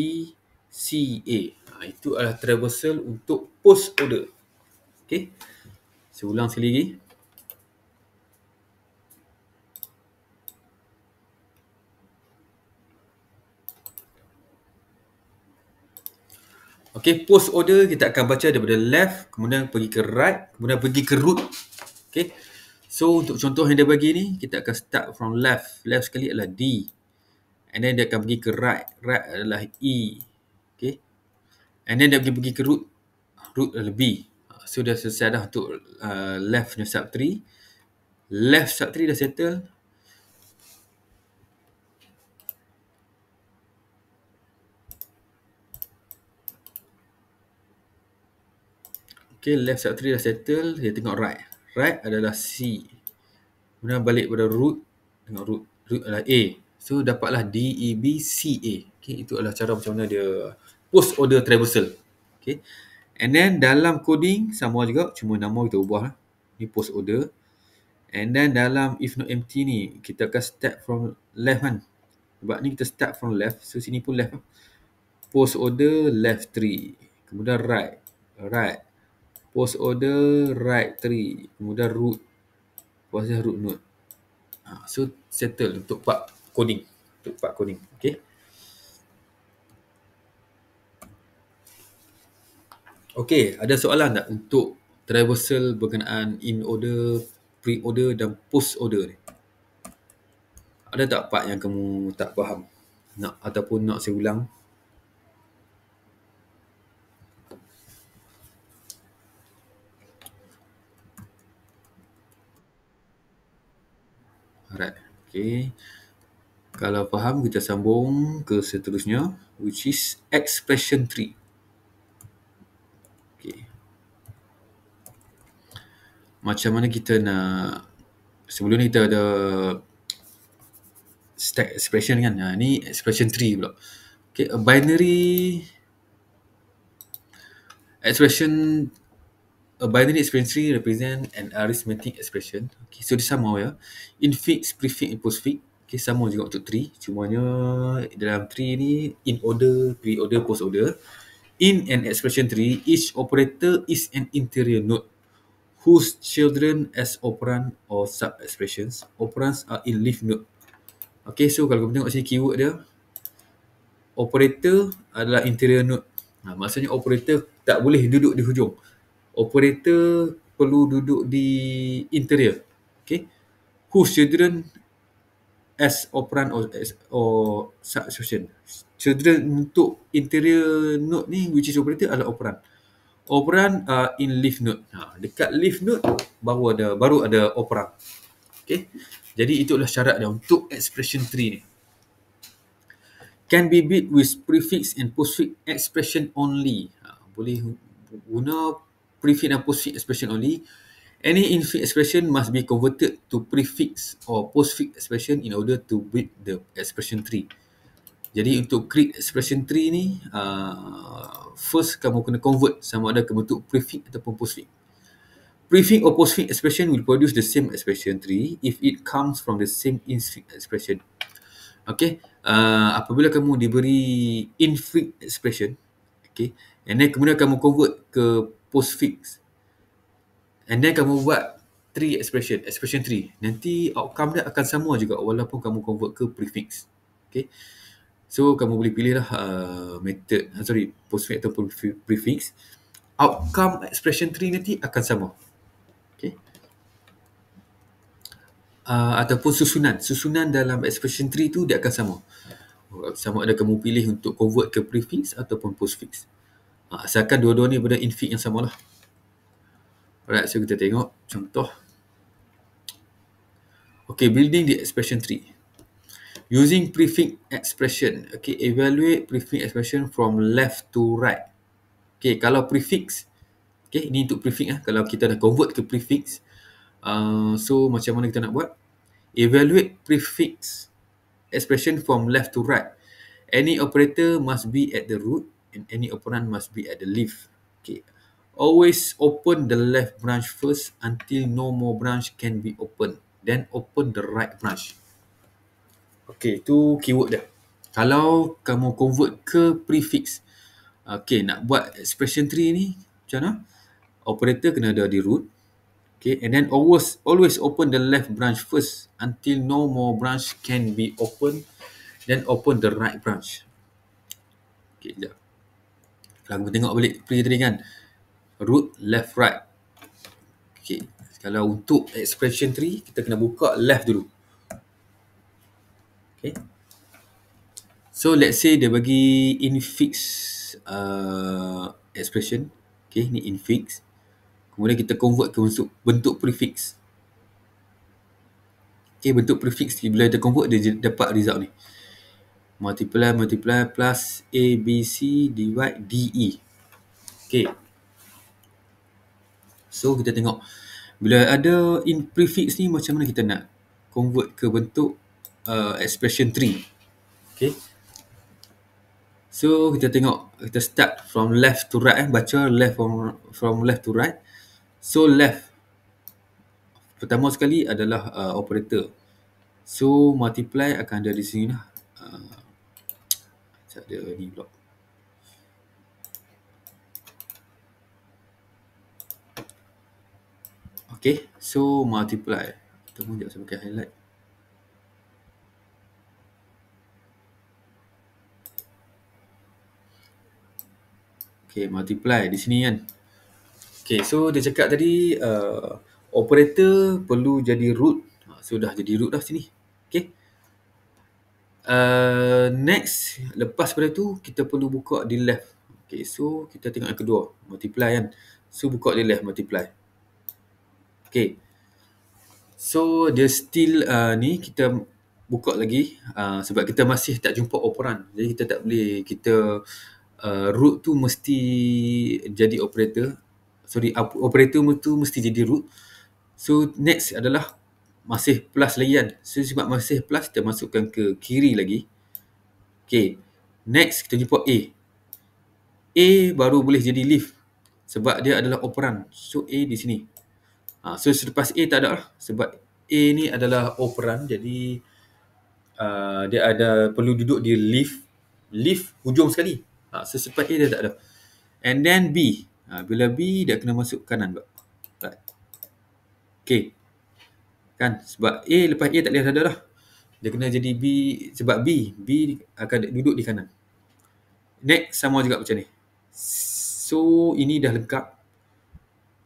C, A. Itu adalah traversal untuk post order. Okay. Saya ulang sekali lagi. Okay, post order kita akan baca daripada left, kemudian pergi ke right, kemudian pergi ke root. Okay. So, untuk contoh yang dia bagi ni, kita akan start from left. Left sekali adalah D. And then dia akan pergi ke right. Right adalah E. Okay. And then dia pergi ke root. Root adalah B. So, dah selesai dah untuk left punya subtree. Left subtree dah settle. Okay, left subtree dah settle. Dia tengok right. Right adalah C. Kemudian balik pada root. Tengok root. Root adalah A. So, dapatlah D, E, B, C, A. Okay, itu adalah cara macam mana dia post order traversal. Okay. And then dalam coding sama juga. Cuma nama kita ubah lah. Ni post order. And then dalam if not empty ni, kita akan start from left kan. Sebab ni kita start from left. So, sini pun left lah. Post order left 3. Kemudian right. Right. Post order right 3. Kemudian root. Post order root node. So settle untuk part coding. Untuk part coding. Okay. Okay. Ada soalan tak untuk traversal berkenaan in order, pre-order dan post order ni? Ada tak part yang kamu tak faham? Nak ataupun nak saya ulang? Alright. Okay. Kalau faham, kita sambung ke seterusnya, which is expression tree. Okay. Macam mana kita nak, sebelum ni kita ada stack expression kan. Ni expression tree pula. Okay, a binary expression, a binary expression tree represent an arithmetic expression. Okay, so dia sama ya. Infix, prefix, and postfix. Okay, sama juga untuk tree. Cumanya dalam tree ni in order, pre-order, post order. In an expression tree, each operator is an interior node whose children as operand or sub-expressions. Operands are in leaf node. Okay, so kalau kita tengok sini keyword dia, operator adalah interior node. Maksudnya operator tak boleh duduk di hujung. Operator perlu duduk di interior. Okay. Whose children as operand or subtraction. Children untuk interior node ni, which is operator, adalah operand. Operand in leaf node. Dekat leaf node baru ada operand. Okay. Jadi itu adalah syarat dia untuk expression tree ni. Can be built with prefix and postfix expression only. Boleh guna prefix dan postfix expression only. Any infix expression must be converted to prefix or postfix expression in order to build the expression tree. Jadi untuk create expression tree ni, first kamu kena convert sama ada ke bentuk prefix ataupun postfix. Prefix or postfix expression will produce the same expression tree if it comes from the same infix expression. Okay, apabila kamu diberi infix expression, okay, and then kemudian kamu convert ke postfix, and then kamu buat expression tree, nanti outcome dia akan sama juga walaupun kamu convert ke prefix. Okay, so kamu boleh pilih lah postfix ataupun prefix. Outcome expression tree nanti akan sama. Okay. Ataupun susunan dalam expression tree tu dia akan sama. Sama ada kamu pilih untuk convert ke prefix ataupun postfix. Asalkan dua-dua ni pada infix yang sama lah. Alright, so kita tengok contoh. Okay, building the expression tree. Using prefix expression. Okay, evaluate prefix expression from left to right. Okay, kalau prefix, okay, ini untuk prefix. Kalau kita dah convert ke prefix, so macam mana kita nak buat? Evaluate prefix expression from left to right. Any operator must be at the root and any operand must be at the leaf. Okay. Always open the left branch first until no more branch can be opened. Then open the right branch. Okay, itu keyword dia. Kalau kamu convert ke prefix, okay, nak buat expression tree ni macam mana? Operator kena ada di root. Okay, and then always open the left branch first until no more branch can be opened. Then open the right branch. Okay, sekejap. Kalau kita tengok balik tree tadi kan, root, left, right. Okay, kalau untuk expression tree, kita kena buka left dulu. Okay. So, let's say dia bagi infix expression. Okay, ni infix. Kemudian kita convert ke bentuk prefix. Okay, bentuk prefix bila kita convert, dia dapat result ni. Multiply plus A, B, C, divide, D, E. Okay. So, kita tengok. Bila ada in prefix ni, macam mana kita nak convert ke bentuk expression tree. Okay. So, kita tengok. Kita start from left to right. Baca left from left to right. So, left. Pertama sekali adalah operator. So, multiply akan ada di sini lah. Ada ni pula. Okay, so multiply. Kita pun sekejap saya pakai highlight. Okay, multiply di sini kan. Okay, so dia cakap tadi operator perlu jadi root. So dah jadi root dah sini. Okay. Next, lepas pada tu kita perlu buka di left. Okay, so kita tengok yang kedua, multiply kan. So buka di left, multiply. Okay. So dia still ni kita buka lagi sebab kita masih tak jumpa operand. Jadi kita tak boleh, kita root tu mesti jadi operator. Operator tu mesti jadi root. So next adalah masih plus lagi kan. So sebab masih plus, kita masukkan ke kiri lagi. Okay. Next kita jumpa A. A baru boleh jadi leaf sebab dia adalah operand. So A di sini. So selepas A tak ada lah sebab A ni adalah operand, jadi dia ada perlu duduk di leaf hujung sekali. So selepas A dia tak ada. And then B. Bila B dia kena masuk kanan. Right. Okay. Kan sebab A lepas A tak boleh ada dah. Dia kena jadi B sebab B akan duduk di kanan. Next sama juga macam ni. So ini dah lengkap.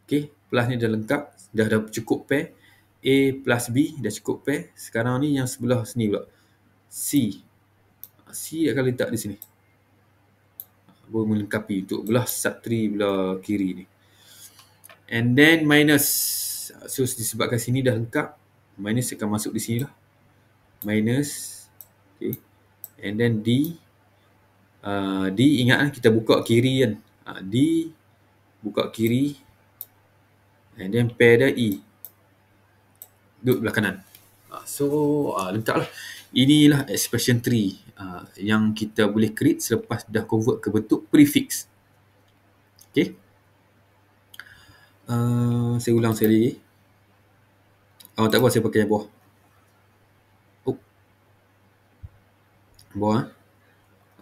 Okay, plus ni dah lengkap, dah cukup pair. A plus B dah cukup pair. Sekarang ni yang sebelah sini pula. C. C akan letak di sini. Melengkapi untuk belah sub-tree belah kiri ni. And then minus. So disebabkan sini dah lengkap, minus akan masuk di sini lah. Minus. Okay. And then D. D ingat kita buka kiri kan. D buka kiri. And then pair dia E. Duduk belah kanan. So lengkap lah. Inilah expression tree yang kita boleh create selepas dah convert ke bentuk prefix. Okay. Saya ulang sekali lagi. Tak apa, saya pakai yang bawah. Bawah.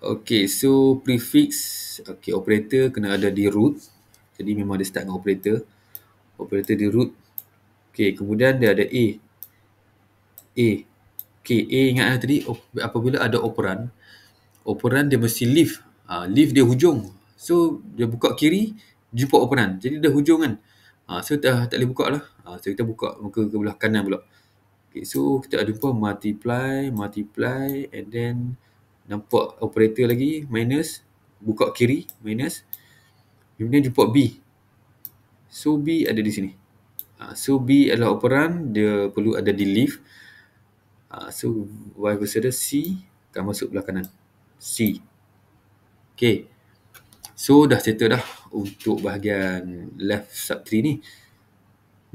Okay, so prefix. Okay, operator kena ada di root. Jadi memang dia start dengan operator. Operator di root. Okay, kemudian dia ada A. Okay, A ingat tadi apabila ada operan dia mesti leave. Leave dia hujung. So dia buka kiri, jumpa operan. Jadi dia hujung kan. So tak boleh buka lah. So kita buka muka ke belah kanan pula. Okay, so kita ada jumpa multiply and then nampak operator lagi minus, buka kiri minus, kemudian jumpa B. So B ada di sini. So B adalah operan, dia perlu ada di leave. So y bersedia C akan masuk belah kanan. C. Okay. So dah settle dah untuk bahagian left subtree ni.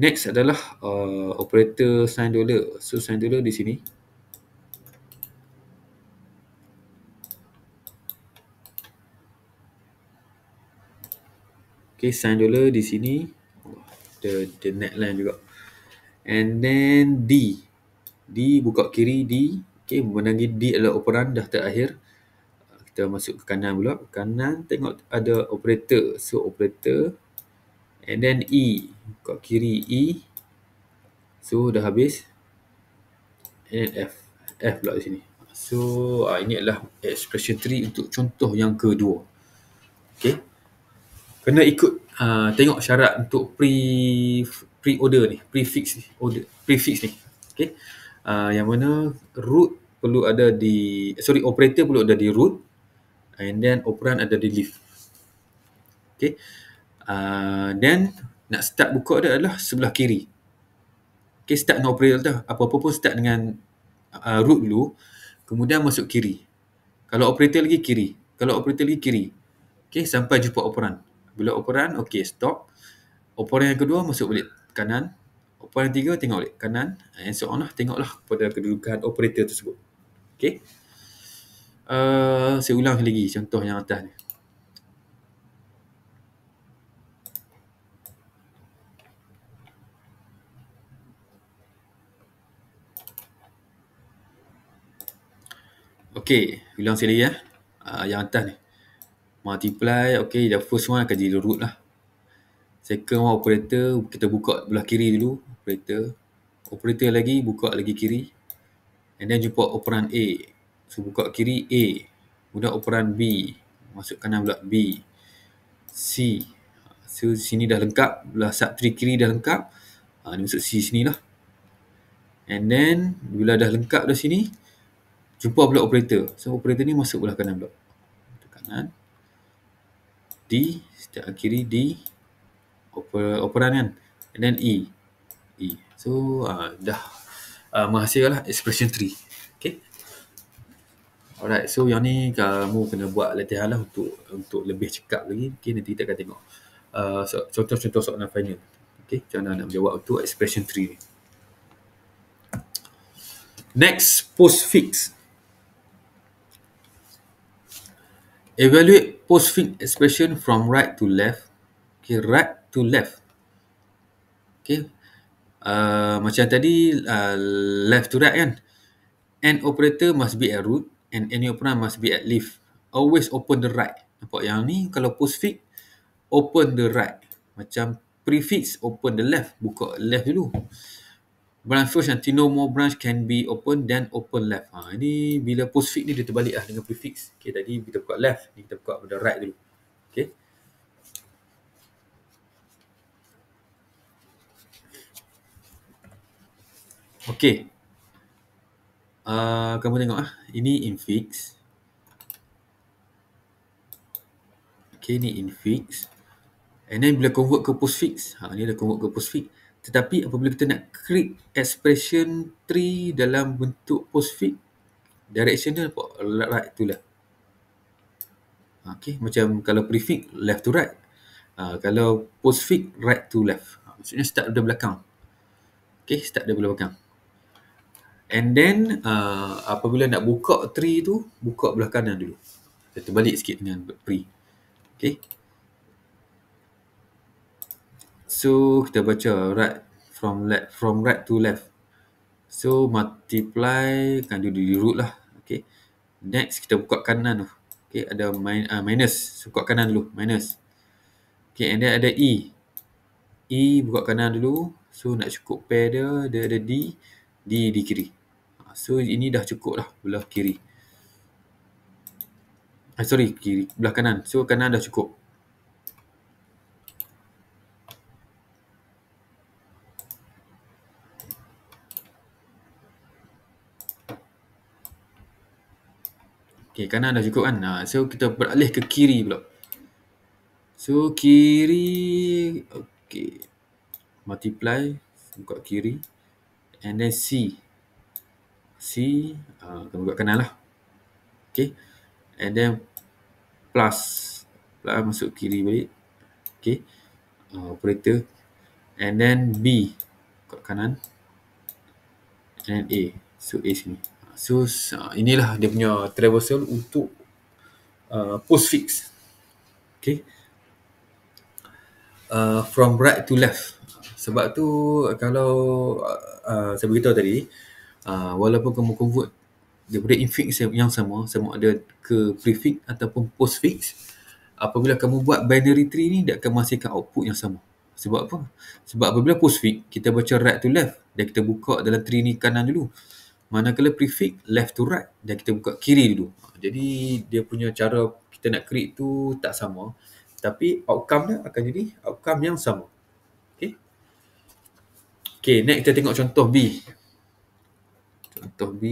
Next adalah operator sign dollar. So sign dollar di sini. Okay, sign dollar di sini. The neckline juga. And then D. D buka kiri D. Okay, menangi D adalah operan dah terakhir. Kita masuk ke kanan pula. Kanan tengok ada operator. So operator. And then E. Buka kiri E. So dah habis. And F. F pula di sini. So ini adalah expression tree untuk contoh yang kedua. Okay. Kena ikut tengok syarat untuk pre-order ni. Prefix ni. Prefix ni. Okay. Yang mana root perlu ada di, operator perlu ada di root, and then operan ada di leaf. Okay. Then nak start buka dia adalah sebelah kiri. Okay, start dengan operator tu. Apa-apa pun start dengan root dulu, kemudian masuk kiri. Kalau operator lagi kiri. Kalau operator lagi kiri. Okay, sampai jumpa operan. Bila operan, okay, stop. Operan yang kedua masuk balik kanan. Operan yang tiga tengok balik kanan. And so on lah. Tengoklah pada kedudukan operator tersebut. Okay. Saya ulang lagi contoh yang atas ni. Okay, ulang sekali ya. Yang atas ni. Multiply, okay, the first one akan jadi root lah. Second one operator, kita buka belah kiri dulu. Operator lagi, buka lagi kiri. And then jumpa operan A. So buka kiri A. Kemudian operan B. Masuk kanan pula B. C. So sini dah lengkap. Belah subtree kiri dah lengkap. Ni masuk C sini lah. And then bila dah lengkap dah sini, jumpa pula operator. So operator ni masuk belah kanan pula. Kanan. D. Setiap kiri D. Operan kan. And then E. So dah menghasilkanlah expression tree. Okay. Alright, so yang ni kamu kena buat latihan lah untuk lebih cekap lagi. Okay, nanti kita akan tengok contoh-contoh soalan final. Okay, macam mana nak menjawab untuk expression tree ni. Next, postfix. Evaluate postfix expression from right to left. Okay, right to left. Okay, macam tadi left to right kan. An operator must be at root and any operan must be at leaf. Always open the right. Nampak yang ni kalau postfix open the right. Macam prefix open the left. Buka left dulu. Branch first until no more branch can be open, then open left. Ini bila postfix ni dia terbalik lah dengan prefix. Okay, tadi kita buka left, ni kita buka pada right dulu. Okay. Okey. Kamu tengok ini infix. Okey, ni infix. And then bila convert ke postfix, ni dah convert ke postfix. Tetapi apabila kita nak create expression tree dalam bentuk postfix, direction dia apa? Right to left. Okey, macam kalau prefix left to right. Kalau postfix right to left. Maksudnya start dari belakang. Okey, start dari belakang. And then apabila nak buka tree tu, buka belah kanan dulu. Saya terbalik sikit dengan tree. Okey. So kita baca from right to left. So multiply kan duduk di root lah. Okay. Next kita buka kanan tu. Okay, ada minus. So, buka kanan dulu, minus. Okay, and then ada E. E buka kanan dulu. So nak cukup pair dia ada D. D di kiri. So ini dah cukup lah belah kiri. Kiri, belah kanan. So kanan dah cukup. Okay, kanan dah cukup kan. So kita beralih ke kiri pula. So kiri, okay, multiply, buka kiri, and then C, kita buka kanan lah. Okay, and then plus masuk kiri balik. Okay, operator, and then B, buka kanan, and then A. So A sini. So inilah dia punya traversal untuk postfix. Okay, from right to left. Sebab tu kalau saya beritahu tadi, walaupun kamu convert daripada infix yang sama ada ke prefix ataupun postfix, apabila kamu buat binary tree ni, dia akan menghasilkan output yang sama. Sebab apa? Sebab apabila postfix, kita baca right to left dan kita buka dalam tree ni kanan dulu. Manakala prefix left to right dan kita buka kiri dulu. Jadi dia punya cara kita nak create tu tak sama, tapi outcome dia akan jadi outcome yang sama. Okay. Okay, next kita tengok contoh B. Contoh B.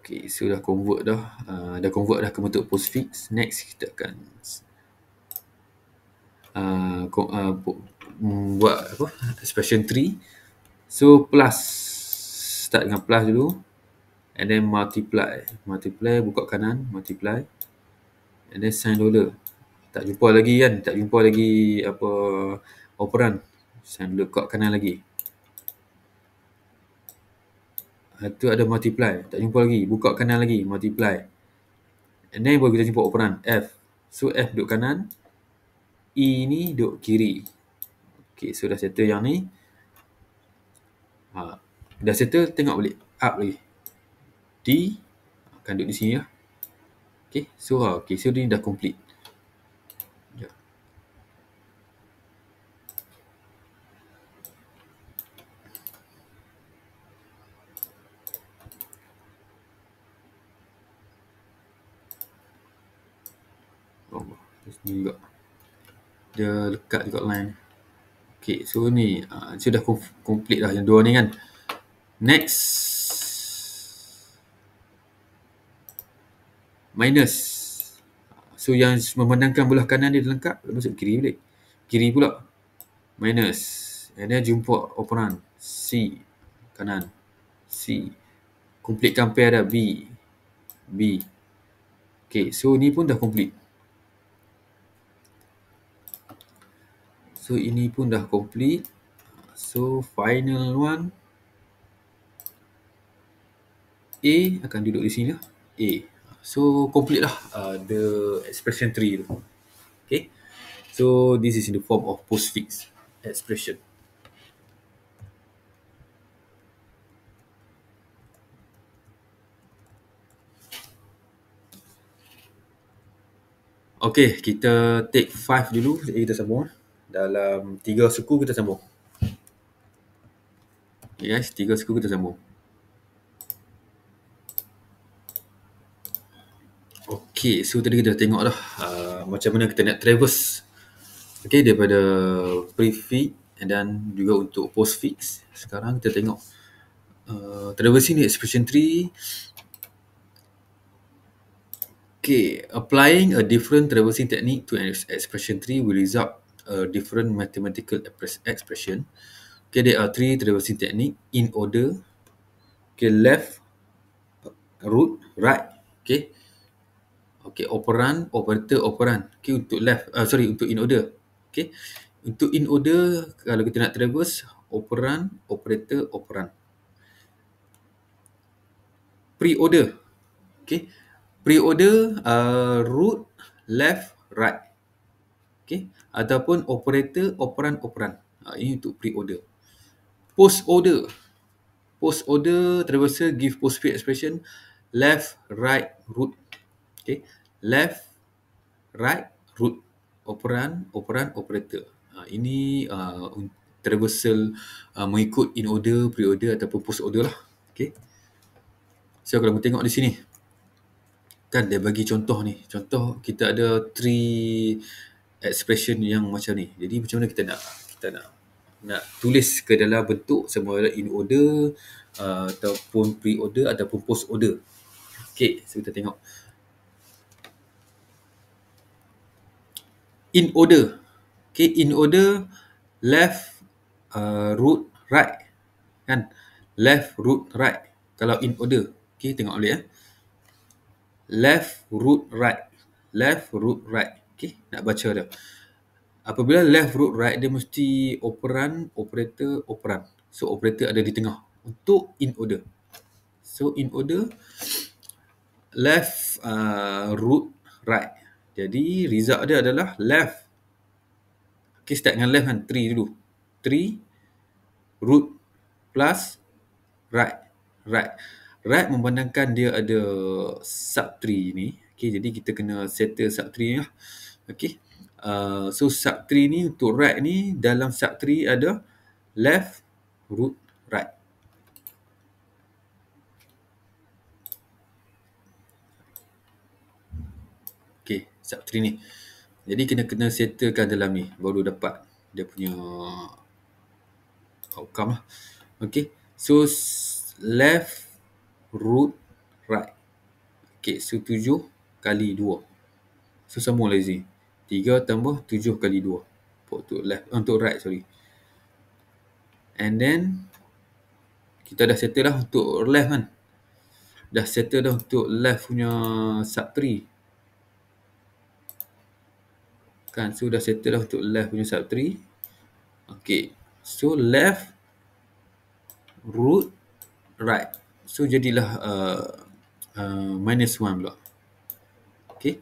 Okay, so dah convert dah ke bentuk postfix. Next kita akan buat apa? Expression tree. So plus, start dengan plus dulu, and then multiply, buka kanan, multiply, and then sign dollar. Tak jumpa lagi apa operand. Sign dollar, buka kanan lagi. Itu ada multiply, tak jumpa lagi, buka kanan lagi, multiply, and then baru kita jumpa operand F. So F duduk kanan, E ni duduk kiri. Okay, so dah settle yang ni. Dah settle, tengok balik up lagi. D akan duduk di sini lah. Okay, so so ni dah complete. Sini juga dia lekat juga line. Okay, so ni sudah complete lah yang dua ni kan. Next, minus. So yang memandangkan belah kanan dia lengkap, masuk kiri balik. Kiri pula minus, and then jumpa operand C kanan, C, completekan pair dah, B. Okay, so ni pun dah complete. So ini pun dah complete. So final one, A akan duduk di sini lah, A. So complete lah the expression tree tu. Okay, so this is in the form of postfix expression. Okay, kita take 5 dulu, jadi kita sambung. Dalam 3 suku kita sambung. Okay guys, 3 suku kita sambung. Okay, so tadi kita dah tengok dah macam mana kita nak traverse. Okay, daripada prefix dan juga untuk postfix. Sekarang kita tengok traversing the expression tree. Okay, applying a different traversing technique to an expression tree will result a different mathematical expression. Okay, there are three traversing technique in order. Okay, left, root, right. Okay, okay, operand, operator, operand. Okay, untuk left, untuk in order. Okay, untuk in order, kalau kita nak traverse, operand, operator, operand. Pre-order. Okay, pre-order, root, left, right. Okay, ataupun operator, operand, operand. Ini untuk pre-order. Post-order. Post-order traversal give postfix expression left, right, root. Okay, left, right, root. Operand, operand, operator. Ini traversal mengikut in order, pre-order ataupun post-order lah. Okay. So kalau kita tengok di sini, kan dia bagi contoh ni. Contoh kita ada three expression yang macam ni. Jadi macam mana kita nak tulis ke dalam bentuk sama ada in order, ataupun pre-order ataupun post-order. Okay, so kita tengok. In order. Okay, in order, left, root, right. Kan? Left, root, right. Kalau in order. Okay, tengok boleh ya. Left, root, right. Left, root, right. Okay, nak baca dia. Apabila left, root, right, dia mesti operand, operator, operand. So, operator ada di tengah. Untuk in order. So, in order, left, root, right. Jadi, result dia adalah left. Okay, start dengan left kan. 3 dulu. 3, root, plus, right. Right. Right memandangkan dia ada sub-tree ni. Okay, jadi kita kena settle sub-tree ni lah. Okay. So, sub-tree ni untuk right ni, dalam sub-tree ada left, root, right. Okay, sub-tree ni. Jadi kena settlekan dalam ni, baru dapat dia punya outcome lah. Okay, so left, root, right. Okay, so 7 kali 2. So sambung lagi. 3 tambah 7 kali 2. Untuk right, sorry. And then, kita dah settle dah untuk left kan. Dah settle dah untuk left punya sub-tree. Kan, so dah settle dah untuk left punya sub-tree. Okay, so left, root, right. So jadilah minus 1 pula. Okay,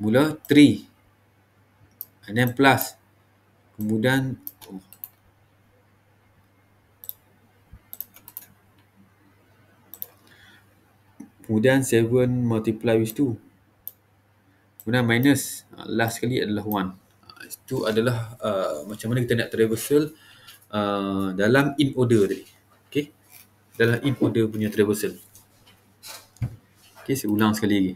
mula 3 and then plus, kemudian kemudian 7 multiply with 2, kemudian minus, last sekali adalah 1. Itu adalah macam mana kita nak traversal dalam in order tadi. Okay, dalam in order punya traversal. Okay, saya ulang sekali lagi.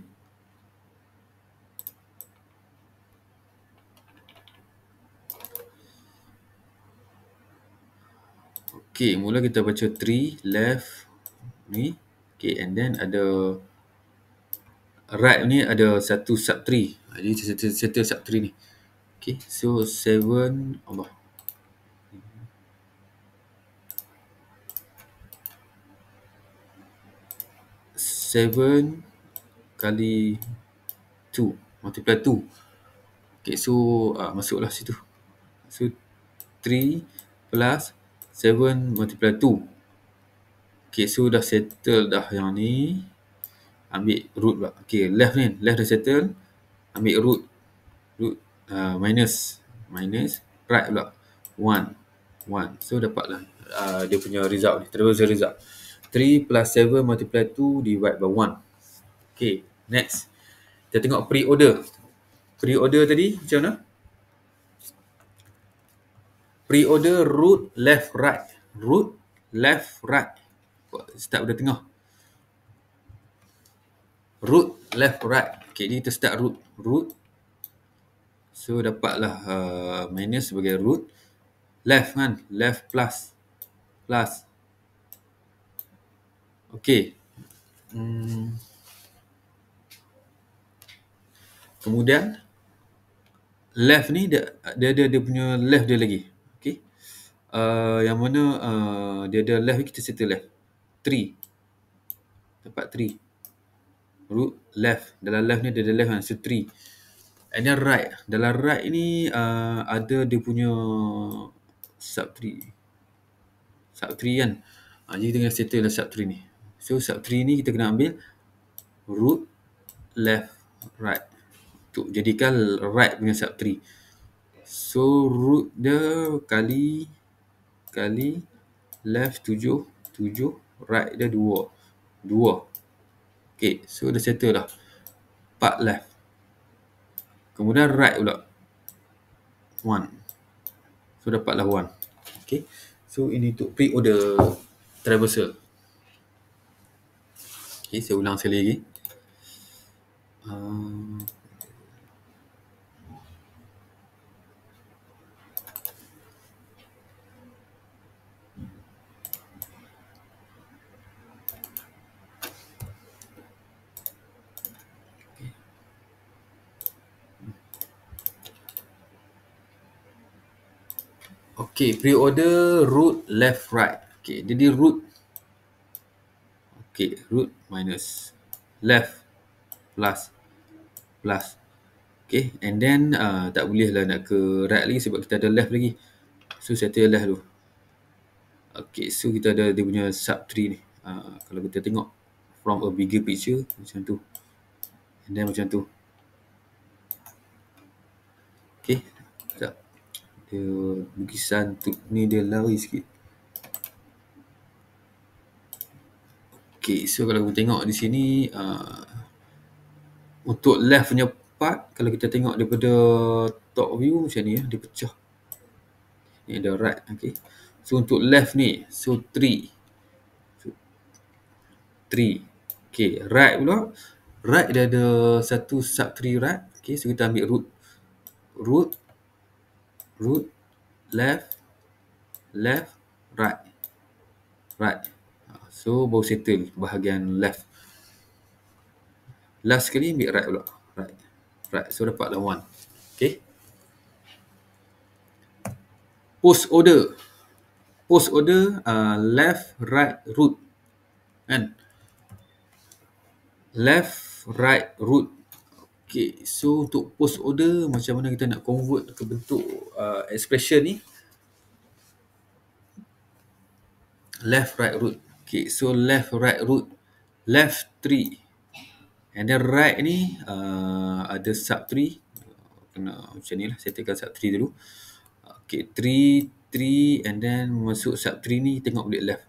Okay, mula kita baca 3 left ni. Okay, and then ada right ni ada satu sub-tree. Jadi settle sub-tree ni. Okay, so 7 Allah. 7 kali 2, multiply 2. Okay, so masuklah situ. So 3 plus 7 multiply 2. Okay, so dah settle dah yang ni. Ambil root pula. Okay, left ni. Left dah settle. Ambil root. Root minus. Right pula. 1. So dapatlah dia punya result ni. Terus result. 3 plus 7 multiply 2 divide by 1. Okay, next. Kita tengok pre-order. Pre-order tadi macam mana? Pre-order root, left, right. Root, left, right. Start pada tengah. Root, left, right. Okay, jadi kita start root. Root. So, dapatlah minus sebagai root. Left kan? Left plus. Plus. Okey. Kemudian left ni dia punya left dia lagi. Okey. Yang mana dia ada left ni, kita settle left. 3. Dapat 3. Root left. Dalam left ni dia ada left kan. So 3. And then right. Dalam right ni ada dia punya sub 3. Sub 3 kan. Jadi kita kena settle lah sub 3 ni. So sub 3 ni kita kena ambil root left right. Untuk jadikan right punya sub 3. So root dia kali left 7, right dia 2. Okay, so dah settle dah. 4 left. Kemudian right pula 1. So dapatlah 1. Okay, so ini untuk pre-order traversal. Okay, saya ulang sekali lagi. Okay, pre-order root left right. Okay, jadi root. Okay, root minus left plus. Okay, and then tak boleh lah nak ke right lagi sebab kita ada left lagi. So settle left dulu. Okay, so kita ada dia punya sub 3 ni. Kalau kita tengok from a bigger picture macam tu. And then macam tu. Okay, sekejap. Dia lukisan tu ni dia lari sikit. Okay, so kalau kita tengok di sini untuk left punya part, kalau kita tengok daripada top view macam ni dia pecah. Ni ada right, okay. So untuk left ni, so 3. Okay, right pula. Right dia ada satu sub 3 right. Okay, so kita ambil root left right. So baru settle bahagian left. Last sekali ambil right pula. Right. So dapatlah 1. Okay. Post order left right root kan. Left right root. Okay, so untuk post order macam mana kita nak convert ke bentuk expression ni? Left right root. Okay, so left right root. Left 3. And then right ni ada sub 3. Kena macam ni lah, settlekan sub 3 dulu. Okay, 3 and then masuk sub 3 ni tengok balik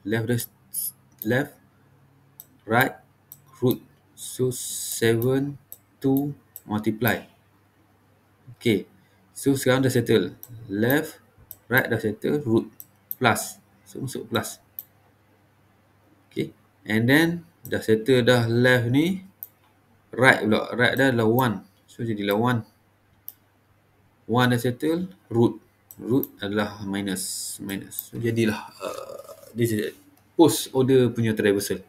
left right root. So 7 2 multiply. Okay, so sekarang dah settle. Left right dah settle, root plus. So masuk plus. Okay, and then dah settle dah left ni. Right pula, right dah adalah 1. So jadilah 1 dah settle, root adalah minus. So jadilah this is post order punya traversal.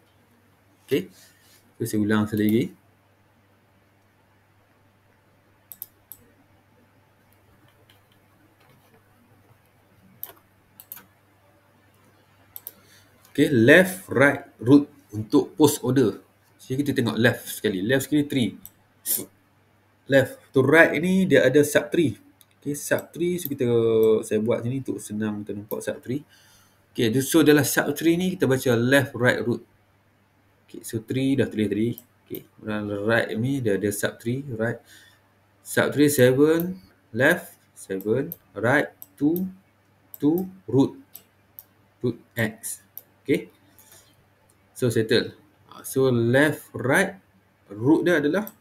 Okay, so saya ulang sekali lagi. Okay, left right root untuk post order. Jadi kita tengok left sekali 3. Left to right ni dia ada sub 3. Okay, sub 3, so saya buat sini untuk senang kita nampak sub 3. Okay, so dalam sub 3 ni kita baca left right root. Okay, so 3 dah tulis tadi. Okay, dalam right ni dia ada sub 3 right. Sub 3 7 left 7 right 2 root x. Okay, so settle. So left right root dia adalah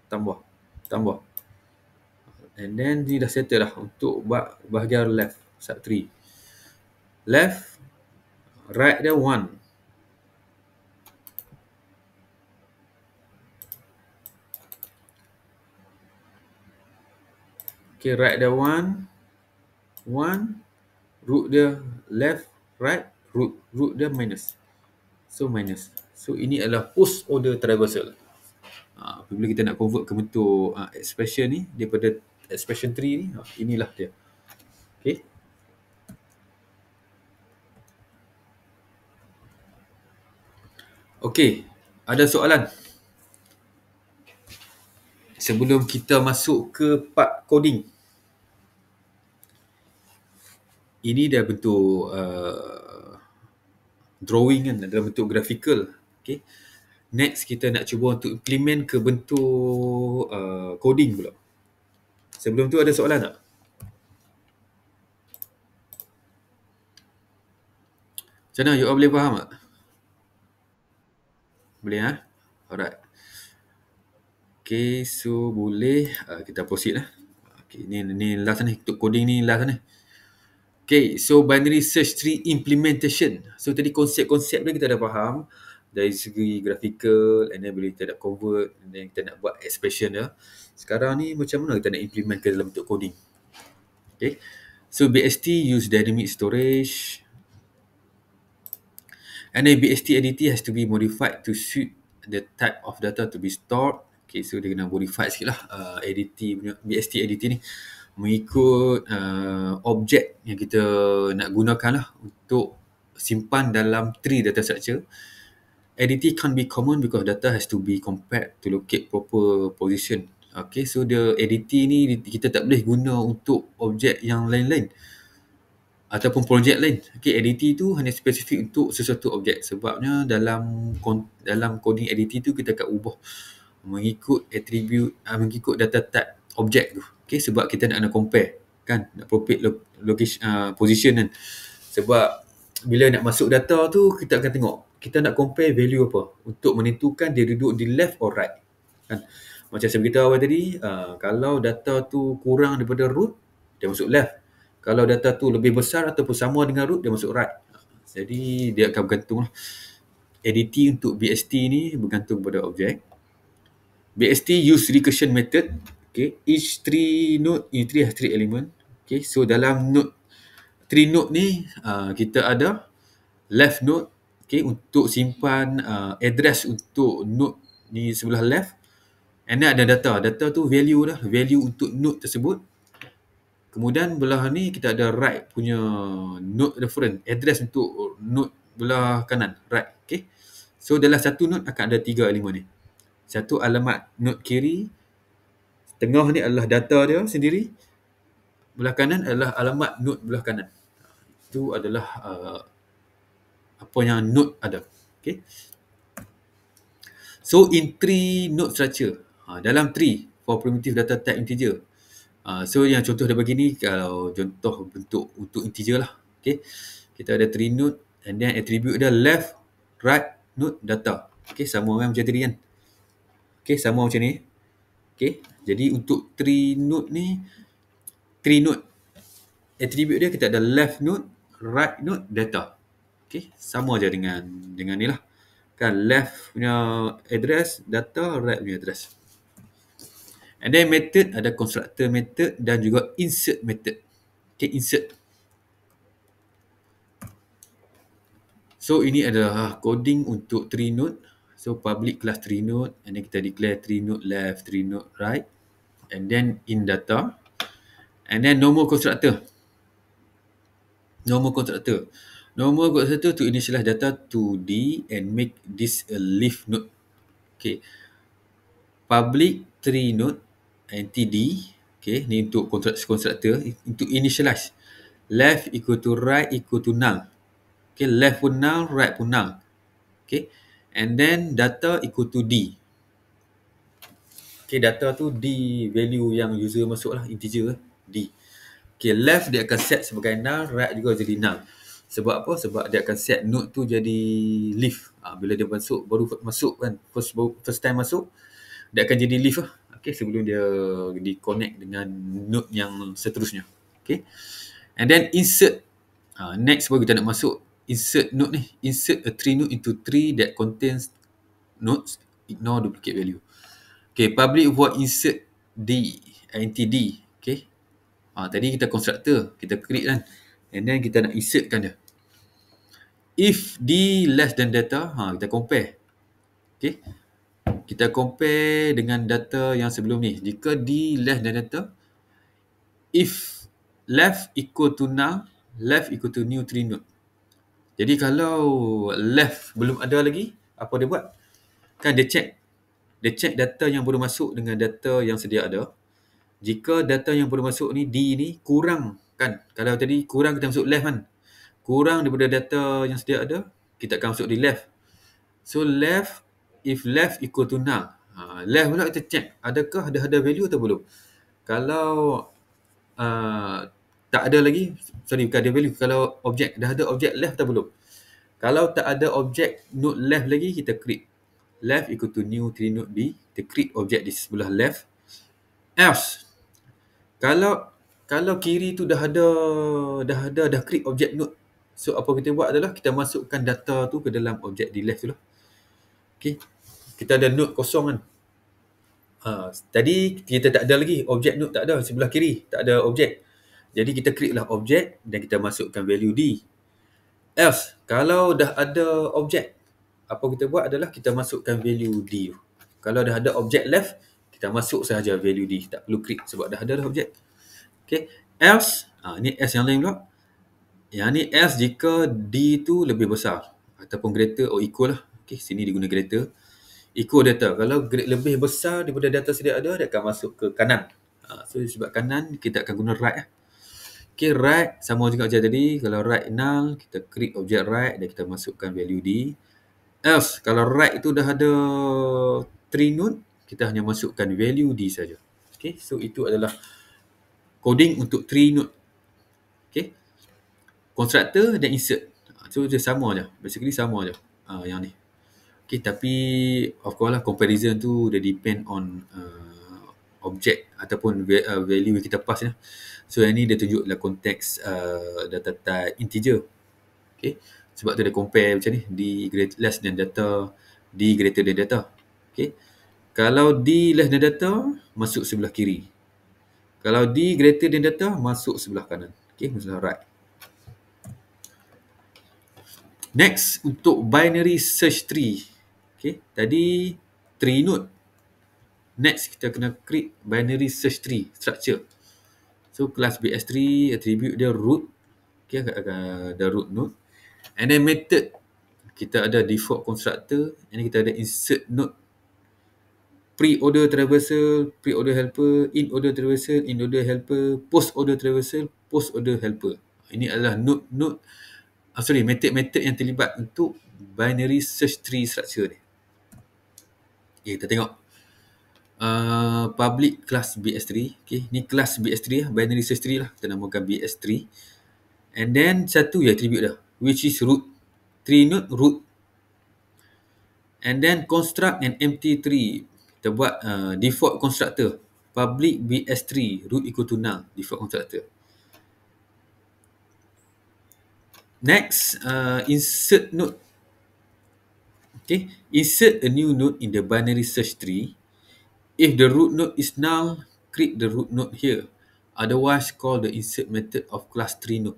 tambah. And then ni dah settle dah untuk bahagian left sub 3. Left right dia 1. Okay, right dia 1 root dia left, right, root dia minus. So minus. So ini adalah post order traversal. Apabila kita nak convert ke bentuk expression ni daripada expression tree ni, inilah dia. Okay. Okay, ada soalan? Sebelum kita masuk ke part coding. Ini dah bentuk drawing kan, dalam bentuk graphical. Okay. Next kita nak cuba untuk implement ke bentuk coding pula. Sebelum tu ada soalan tak? Macam mana? You all boleh faham tak? Boleh ha? Alright. Okay, so boleh kita proceed lah. Okay, ni last ni, untuk coding ni last ni. Okay, so binary search tree implementation. So tadi konsep-konsep dia kita dah faham dari segi graphical, and then bila kita nak convert, and then kita nak buat expression dia. Sekarang ni macam mana kita nak implement ke dalam bentuk coding. Okay, so BST use dynamic storage, and then BST entity has to be modified to suit the type of data to be stored. Okay, so dia kena modify sikit lah BST entity ni mengikut objek yang kita nak gunakan lah untuk simpan dalam tree data structure. Entity can't be common because data has to be compared to locate proper position. Okay, so the entity ni kita tak boleh guna untuk objek yang lain-lain ataupun projek lain. Okay, entity tu hanya spesifik untuk sesuatu objek. Sebabnya dalam coding entity tu kita akan ubah mengikut attribute, mengikut data type objek tu. Okay, sebab kita nak compare kan, nak appropriate location, position kan. Sebab bila nak masuk data tu kita akan tengok kita nak compare value apa untuk menentukan dia duduk di left or right kan. Macam saya beritahu awal tadi, kalau data tu kurang daripada root, dia masuk left. Kalau data tu lebih besar ataupun sama dengan root, dia masuk right. Jadi dia akan bergantung lah. Entity untuk BST ni bergantung pada objek. BST use recursion method. Okay, each tree node in tree has 3 element. Okay, so dalam node tree node ni kita ada left node. Okay, untuk simpan address untuk node ni sebelah left. And then ada data. Data tu value dah. Value untuk node tersebut. Kemudian belah ni kita ada right punya node reference. Address untuk node belah kanan. Right. Okay. So dalam satu node akan ada 3 elemen ni. Satu alamat node kiri. Tengah ni adalah data dia sendiri. Belah kanan adalah alamat node belah kanan. Itu adalah apa yang node ada. Okay. So in tree node structure. Dalam tree for primitive data type integer. So yang contoh dia bagi ni kalau contoh bentuk untuk integer lah. Okay. Kita ada tree node and then attribute dia left, right node data. Okay, sama macam tadi kan. Okay, sama macam ni. Okay. Jadi untuk tree node ni, tree node attribute dia kita ada left node, right node data. Okay, sama aja dengan ni lah. Kan left punya address data, right punya address. And then method ada constructor method dan juga insert method. Okay, insert. So ini adalah coding untuk tree node. So public class tree node, and then kita declare tree node left, tree node right, and then in data, and then normal constructor. Normal constructor. Normal constructor to initialize data to D and make this a leaf node. Okay. Public tree node NTD. Okay, ni untuk constructor untuk initialize. Left equal to right equal to null. Okay, left pun null, right pun null. Okay, and then data equal to D. Okay, data tu D value yang user masuk lah, integer D. Okay, left dia akan set sebagai null, right juga jadi null. Sebab apa? Sebab dia akan set node tu jadi leaf. Bila dia masuk, baru masuk kan, first time masuk, dia akan jadi leaf lah. Okay, sebelum dia di connect dengan node yang seterusnya. Okay, and then insert. Next baru kita nak masuk insert node ni. Insert a tree node into tree that contains nodes. Ignore duplicate value. Okay, public void insert D, int D. Okay. Tadi kita constructor, kita create kan. And then kita nak insertkan dia. If D less than data, kita compare. Okay. Kita compare dengan data yang sebelum ni. Jika D less than data, if left equal to null, left equal to new 3 node. Jadi kalau left belum ada lagi, apa dia buat? Kan dia check. Dia check data yang baru masuk dengan data yang sedia ada. Jika data yang baru masuk ni, D ni kurang kan. Kalau tadi kurang kita masuk left kan. Kurang daripada data yang sedia ada, kita akan masuk di left. So left, if left equal to null. Left pula kita check. Adakah dah ada value atau belum? Kalau tak ada lagi, sorry bukan ada value. Kalau objek, dah ada objek left atau belum? Kalau tak ada objek node left lagi, kita create. Left equal to new 3 node D. Kita create objek di sebelah left. Else, kalau kiri tu dah create objek node. So apa kita buat adalah kita masukkan data tu ke dalam objek di left tu lah. Okay. Kita ada node kosong kan. Tadi kita tak ada lagi objek node, tak ada sebelah kiri, tak ada objek. Jadi kita create lah objek dan kita masukkan value D. Else, kalau dah ada objek, apa kita buat adalah kita masukkan value D. Kalau dah ada objek left, kita masuk sahaja value D. Tak perlu create sebab dah ada objek. Okay. Else, ni else yang lain pula. Yang ni else jika D tu lebih besar ataupun greater or equal lah. Okay, sini diguna greater. Equal data. Kalau lebih besar daripada data sedia ada, dia akan masuk ke kanan. So sebab kanan, kita akan guna right lah. Okay, right sama juga macam tadi. Kalau right null, kita create objek right dan kita masukkan value D. Else, kalau right itu dah ada 3 node, kita hanya masukkan value D saja. Okay, so itu adalah coding untuk 3 node. Okay, constructor dan insert. So dia sama je. Basically sama je yang ni. Okay, tapi of course lah comparison tu dia depend on objek ataupun value yang kita pass lah. So yang ni dia tunjuk lah konteks data type integer. Okay, sebab tu dia compare macam ni, D less than data, D greater than data. Okay, kalau D less than data, masuk sebelah kiri. Kalau D greater than data, masuk sebelah kanan. Okay, sebelah right. Next, untuk binary search tree. Okay, tadi 3 node. Next, kita kena create binary search tree structure. So, kelas BS3, attribute dia root. Okay, ada root node. And then method, kita ada default constructor. And then kita ada insert node. Pre-order traversal, pre-order helper, in-order traversal, in-order helper, post-order traversal, post-order helper. Ini adalah method-method yang terlibat untuk binary search tree structure ni. Okay, kita tengok. Public class BS3. Okay, ni class BS3 lah, binary search tree lah. Kita namakan BS3. And then satu je attribute dah, which is root. 3 node root. And then construct an empty tree. Kita buat default constructor. Public BS3 root equal to null. Default constructor. Next, insert node. Okay, insert a new node in the binary search tree. If the root node is null, create the root node here. Otherwise, call the insert method of class 3 node.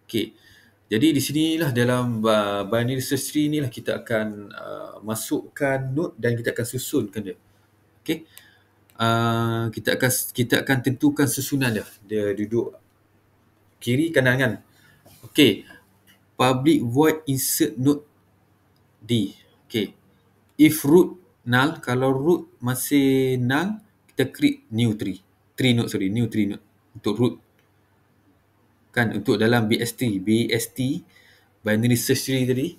Okay. Jadi di sinilah dalam binary search tree ni lah kita akan masukkan node dan kita akan susunkan dia. Okay. Kita akan tentukan susunan dia. Dia duduk kiri kanan kan. Okay. Public void insert node D. Okay. If root null, kalau root masih null, kita create new 3 node untuk root. Kan, untuk dalam BST binary search tree tadi.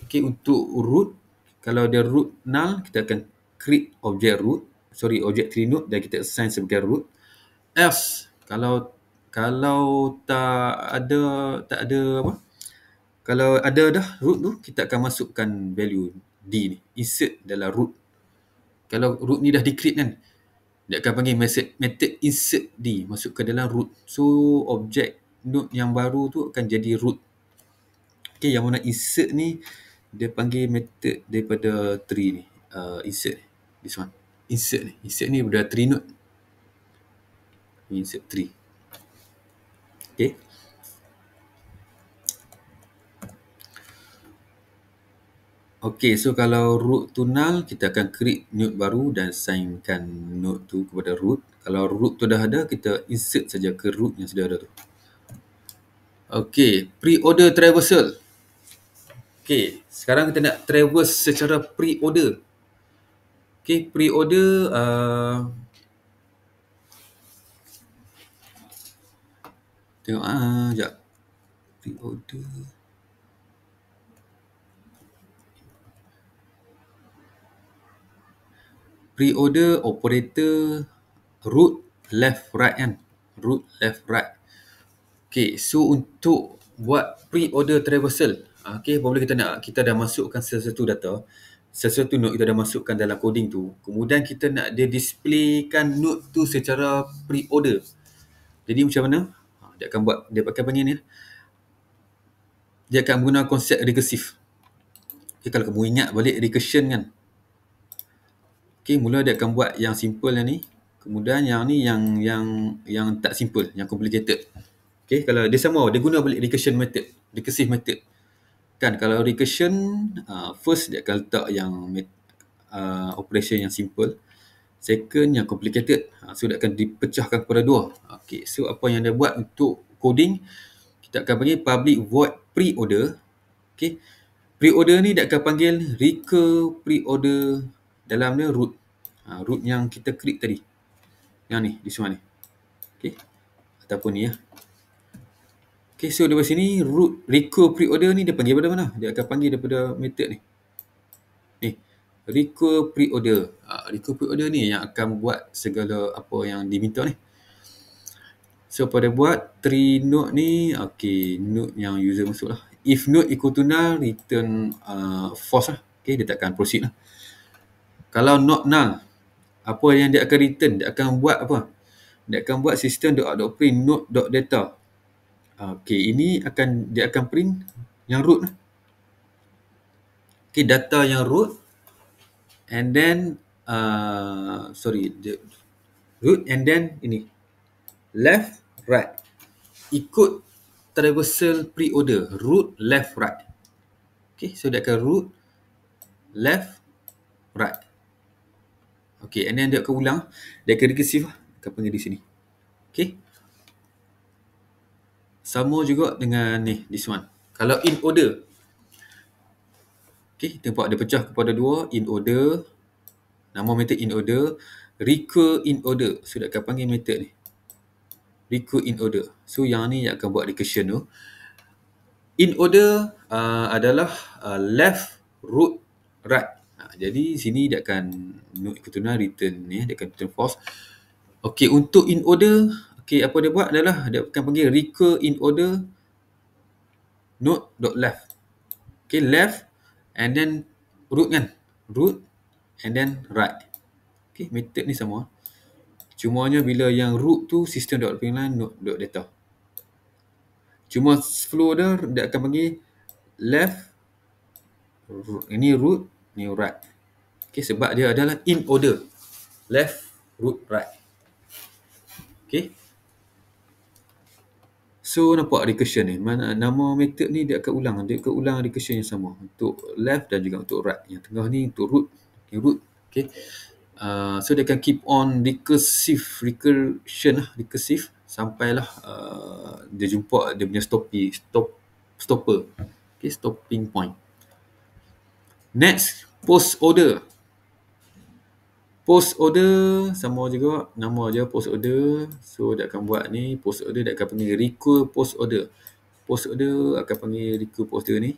Okay, untuk root, kalau dia root null, kita akan create objek 3 node dan kita assign sebagai root. Else, kalau tak ada apa? Kalau ada dah root tu, kita akan masukkan value D ni, insert dalam root. Kalau root ni dah di-create kan, dia akan panggil method insert D, masuk ke dalam root. So, objek node yang baru tu akan jadi root. Okay, yang mana insert ni, dia panggil method daripada tree ni. Insert, this one. Insert ni daripada 3 node. Insert 3. Okay. Okey, so kalau root tu null, kita akan create node baru dan assignkan node tu kepada root. Kalau root tu dah ada, kita insert saja ke root yang sudah ada tu. Okey, pre-order traversal. Okey, sekarang kita nak traverse secara pre-order. Okey, pre-order tengok sekejap. Pre-order. Pre-order operator root left right kan. Root left right. Okay, so untuk buat pre-order traversal, okay, apabila kita dah masukkan sesuatu data, sesuatu node kita dah masukkan dalam coding tu, kemudian kita nak dia displaykan node tu secara pre-order. Jadi macam mana? Dia akan buat, dia pakai panggil ni. Dia akan menggunakan konsep recursive. Okay, kalau kamu ingat balik recursion kan. Okay, mula dia akan buat yang simple yang ni. Kemudian yang ni yang tak simple, yang complicated. Okay, kalau dia sama, dia guna balik recursion method, recursive method. Kan, kalau recursion, first dia akan letak yang operation yang simple. Second, yang complicated. So, dia akan dipecahkan kepada dua. Okay, so apa yang dia buat untuk coding, kita akan panggil public void pre-order. Okay, pre-order ni dia akan panggil recur pre-order dalam dia root. Root yang kita create tadi. Yang ni, this one ni. Okay, ataupun ni ya. Okay, so dari sini root recur pre-order ni dia panggil daripada mana? Dia akan panggil daripada method ni. Ni, recur pre-order. Recur pre-order ni yang akan buat segala apa yang diminta ni. So pada buat tree node ni, okay, node yang user masuk lah. If node equal to null, return false lah. Okay, dia tak akan proceed lah. Kalau not null, apa yang dia akan return? Dia akan buat apa? Dia akan buat system.out.print node.data. Okay, ini dia akan print yang root lah. Okay, data yang root. And then, root and then ini. Left, right. Ikut traversal pre-order. Root, left, right. Okay, so dia akan root, left, right. Okay, and then dia akan ulang. Dia akan recursive lah. Akan panggil di sini. Okay. Sama juga dengan ni, this one. Kalau in order. Okay, nampak dia pecah kepada dua. In order. Nama method in order. Recur in order. So, dia akan panggil method ni. Recur in order. So, yang ni yang akan buat recursion tu. In order adalah left, root, right. Jadi, sini dia akan node equal to null, return ni. Dia akan return false. Okay, untuk in order, okay, apa dia buat adalah dia akan panggil recur in order node.left. Okay, left and then root kan. Root and then right. Okay, method ni sama. Cumanya bila yang root tu system.out.println node.data. Cuma flow dia akan panggil left, ini root, ni right. Okay, sebab dia adalah in order. Left, root, right. Okay. So, nampak recursion ni. Nama method ni dia akan ulang recursion yang sama. Untuk left dan juga untuk right. Yang tengah ni untuk root. Okay, root. Okay. So, dia akan keep on recursion lah. Recursive. Sampailah dia jumpa dia punya stopper. Okay, stopping point. Next, post order. Post order sama juga, nama je post order. So dia akan buat ni post order, dia akan panggil recur post order. Post order akan panggil recur post order ni.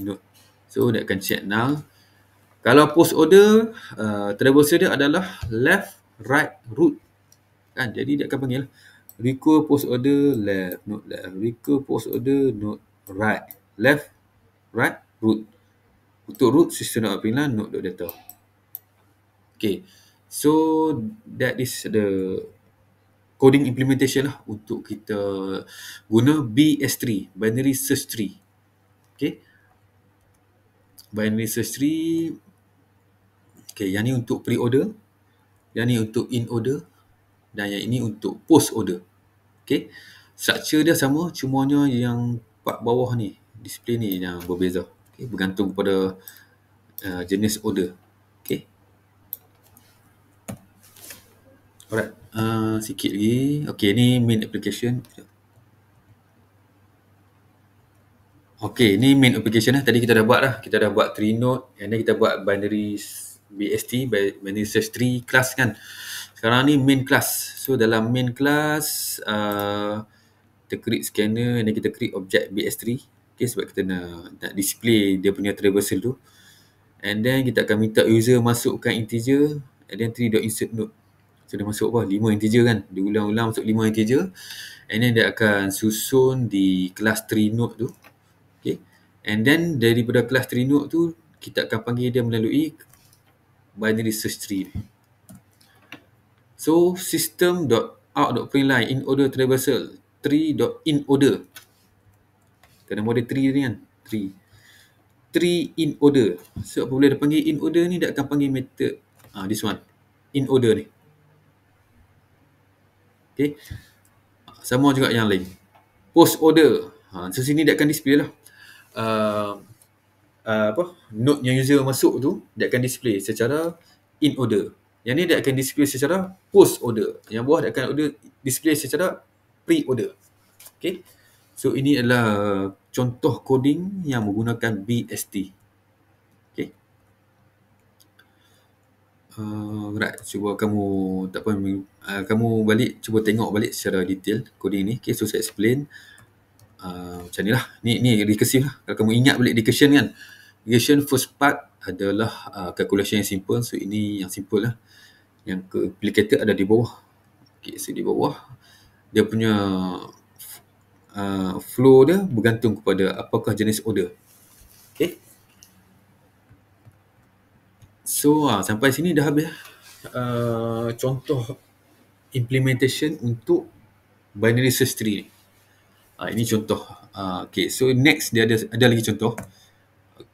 Note. So dia akan check null. Kalau post order, traversal dia adalah left, right, root. Kan? Jadi dia akan panggil recur post order left, note left. Recur post order note right. Left, right, root. Untuk root, system.out.println node.data. Okay, so that is the coding implementation lah untuk kita guna BS3, Binary Search Tree. Okay, Binary Search Tree. Okay, yang ni untuk pre-order, yang ni untuk in order, dan yang ini untuk post order. Okay, structure dia sama, cumanya yang part bawah ni, display ni yang berbeza. Okay, bergantung kepada jenis order. Okay. Alright. Sikit lagi. Okay, ni main application. Okay, ni main application lah. Tadi kita dah buat lah. Kita dah buat 3 node and then kita buat binary BST, binary search tree class kan. Sekarang ni main class. So dalam main class kita create scanner and then kita create object BS3. Okay, sebab kita nak display dia punya traversal tu. And then kita akan minta user masukkan integer and then 3.insert node. So dia masuk apa? 5 integer kan. Dia ulang-ulang masuk 5 integer. And then dia akan susun di kelas 3 node tu. Okay. And then daripada kelas 3 node tu kita akan panggil dia melalui binary search tree. So system.out.println in order traversal 3.inOrder. Kena model tree ni kan. Tree in order. So apabila dia panggil in order ni dia akan panggil method this one. In order ni. Okay. Sama juga yang lain. Post order. So sini dia akan display lah. Node yang user masuk tu dia akan display secara in order. Yang ni dia akan display secara post order. Yang bawah dia akan display secara pre order. Okay. So ini adalah contoh coding yang menggunakan BST. Okay. Right. Cuba kamu kamu balik cuba tengok balik secara detail coding ni. Okay. So saya explain macam ni lah. Ni recursive lah. Kalau kamu ingat balik recursion kan. Recursion first part adalah calculation yang simple. So ini yang simple lah. Yang complicated ada di bawah. Okay, so di bawah dia punya flow dia bergantung kepada apakah jenis order. Okay. So sampai sini dah habis contoh implementation untuk binary search tree ni. Ini contoh. Okay, so next dia ada lagi contoh.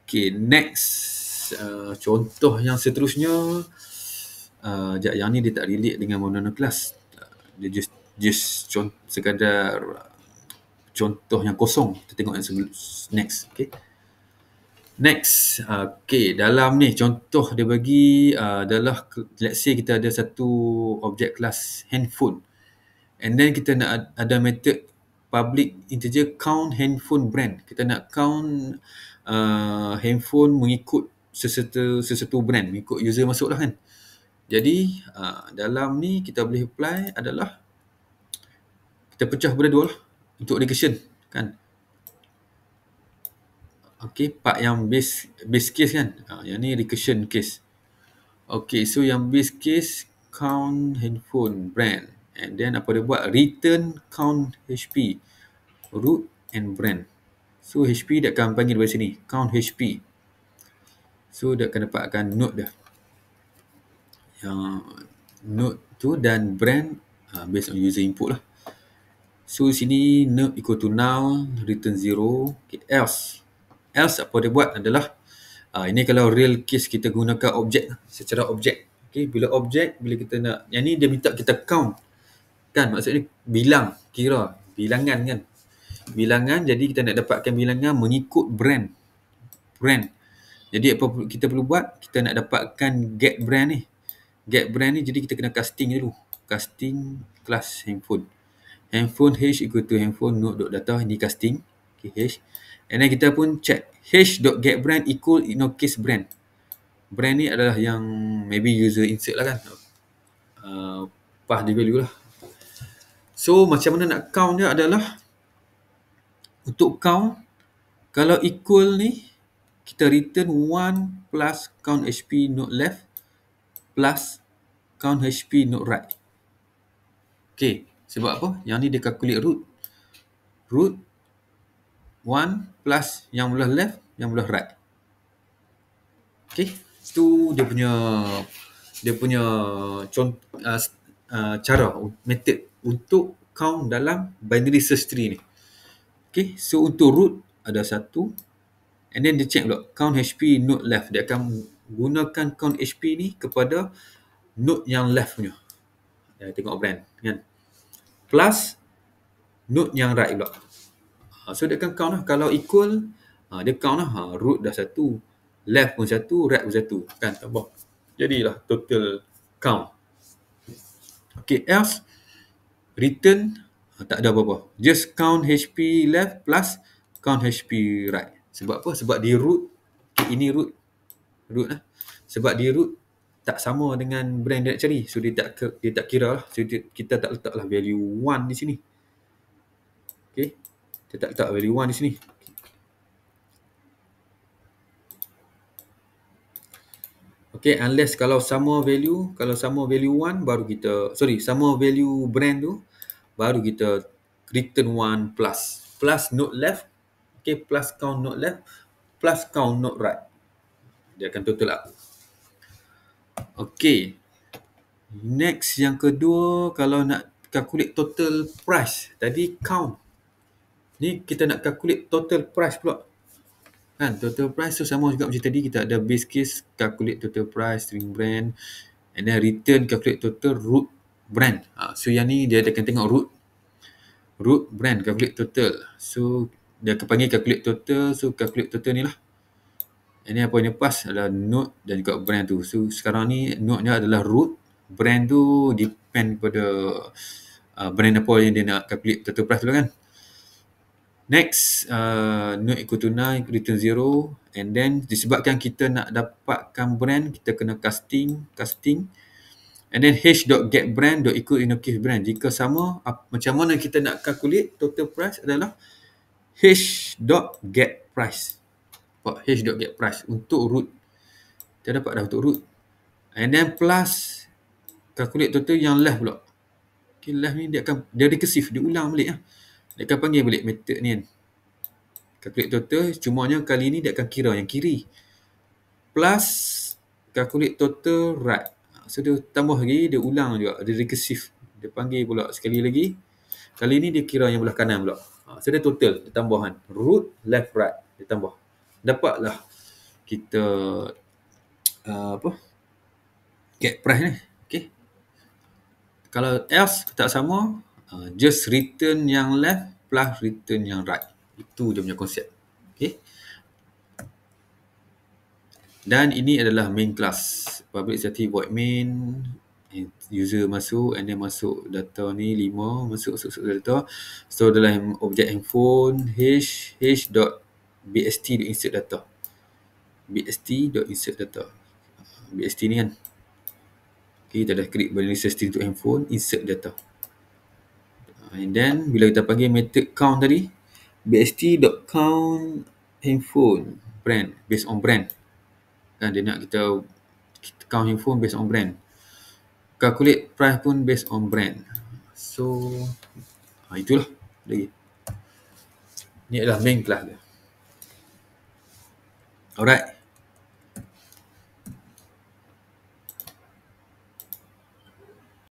Okay, next contoh yang seterusnya. Yang ni dia tak relate dengan monono class. Dia just sekadar contoh yang kosong. Kita tengok yang next. Okay. Next. Okay, dalam ni contoh dia bagi adalah let's say kita ada satu object class handphone. And then kita nak ada method public integer count handphone brand. Kita nak count handphone mengikut sesuatu brand, mengikut user masuk lah kan. Jadi dalam ni kita boleh apply adalah kita pecah pada dua lah untuk recursion kan. Okay, part yang base case kan. Yang ni recursion case. Okay, so yang base case count handphone brand. And then apa dia buat? Return count HP, root and brand. So HP dia akan panggil dari sini, count HP. So dia akan dapatkan node dah. Yang node tu dan brand based on user input lah. So sini node equal to null, return 0. Okay, else apa dia buat adalah ini kalau real case kita gunakan objek secara objek. Okay, bila kita nak, yang ni dia minta kita count kan, maksudnya bilang, kira bilangan kan, bilangan. Jadi kita nak dapatkan bilangan mengikut brand. Jadi apa kita perlu buat, kita nak dapatkan get brand ni. Jadi kita kena casting dulu, casting class handphone h equal to handphone node.data. Ini casting. Okay, h. And then kita pun check h.getBrand equal in no case brand. Brand ni adalah yang maybe user insert lah kan. Pass the value lah. So macam mana nak count dia adalah, untuk count, kalau equal ni kita return 1 plus count HP node left plus count HP node right. Okay, sebab apa? Yang ni dia calculate root 1 plus yang belah left, yang belah right. Okay, itu dia punya cara, method untuk count dalam binary search tree ni. Okay, so untuk root ada satu, and then dia check pula count HP node left. Dia akan gunakan count HP ni kepada node yang left punya. Dia tengok brand kan. Plus node yang right pula. So dia akan count lah. Kalau equal, Dia count lah. Root dah 1, left pun 1, right pun 1. Kan, tambah. Jadilah total count. Okay, else return tak ada apa-apa. Just count HP left plus count HP right. Sebab apa? Sebab di root, okay, ini root lah. Sebab di root tak sama dengan brand dia nak cari. So dia tak kira lah. So kita tak letak lah value 1 di sini. Okay. Kita tak letak value 1 di sini. Okay, unless kalau sama value 1 baru kita, sama value brand tu, baru kita return 1 plus note left, okay, plus count note left, plus count note right. Dia akan total up. Okay. Next, yang kedua, kalau nak calculate total price. Tadi count. Ni kita nak calculate total price pula. Kan, total price tu sama juga macam tadi. Kita ada base case, calculate total price, string brand. And then return, calculate total root brand. So yang ni dia akan tengok root brand, calculate total. So dia akan panggil calculate total. So calculate total ni lah. Ini apa yang lepas adalah node dan juga brand tu. So sekarang ni node-nya adalah root. Brand tu depend pada brand apa yang dia nak calculate total price dulu kan. Next, node equal to 9, return 0. And then disebabkan kita nak dapatkan brand, kita kena casting. And then h.getBrand.equal InnoCase brand. Jika sama, macam mana kita nak calculate total price adalah h.getPrice. h.getPrice untuk root. Kita dapat dah untuk root. And then plus calculate total yang left pula. Okay, left ni dia recursive, dia ulang balik lah. Dia akan panggil balik method ni kan. Calculate total, cumanya kali ni dia akan kira yang kiri. Plus calculate total right. So dia tambah lagi, dia ulang juga, dia recursive. Dia panggil pula sekali lagi. Kali ni dia kira yang belah kanan pula. So dia total, dia tambahan. Root, left, right. Dia tambah. Dapatlah kita get price ni. Okay. Kalau else tak sama, just return yang left plus return yang right. Itu dia punya konsep. Okay. Dan ini adalah main class. Public static void main. User masuk and then masuk data ni 5. Masuk data. So dalam objek handphone h.bst.insert data. bst.insert data. BST ni kan. Okay, kita dah klik balance string untuk handphone, insert data. And then bila kita panggil method count tadi, bst.count handphone brand, based on brand. Kan dia nak kita count handphone based on brand. Calculate price pun based on brand. So itulah lagi. Ni adalah main class dia. Alright.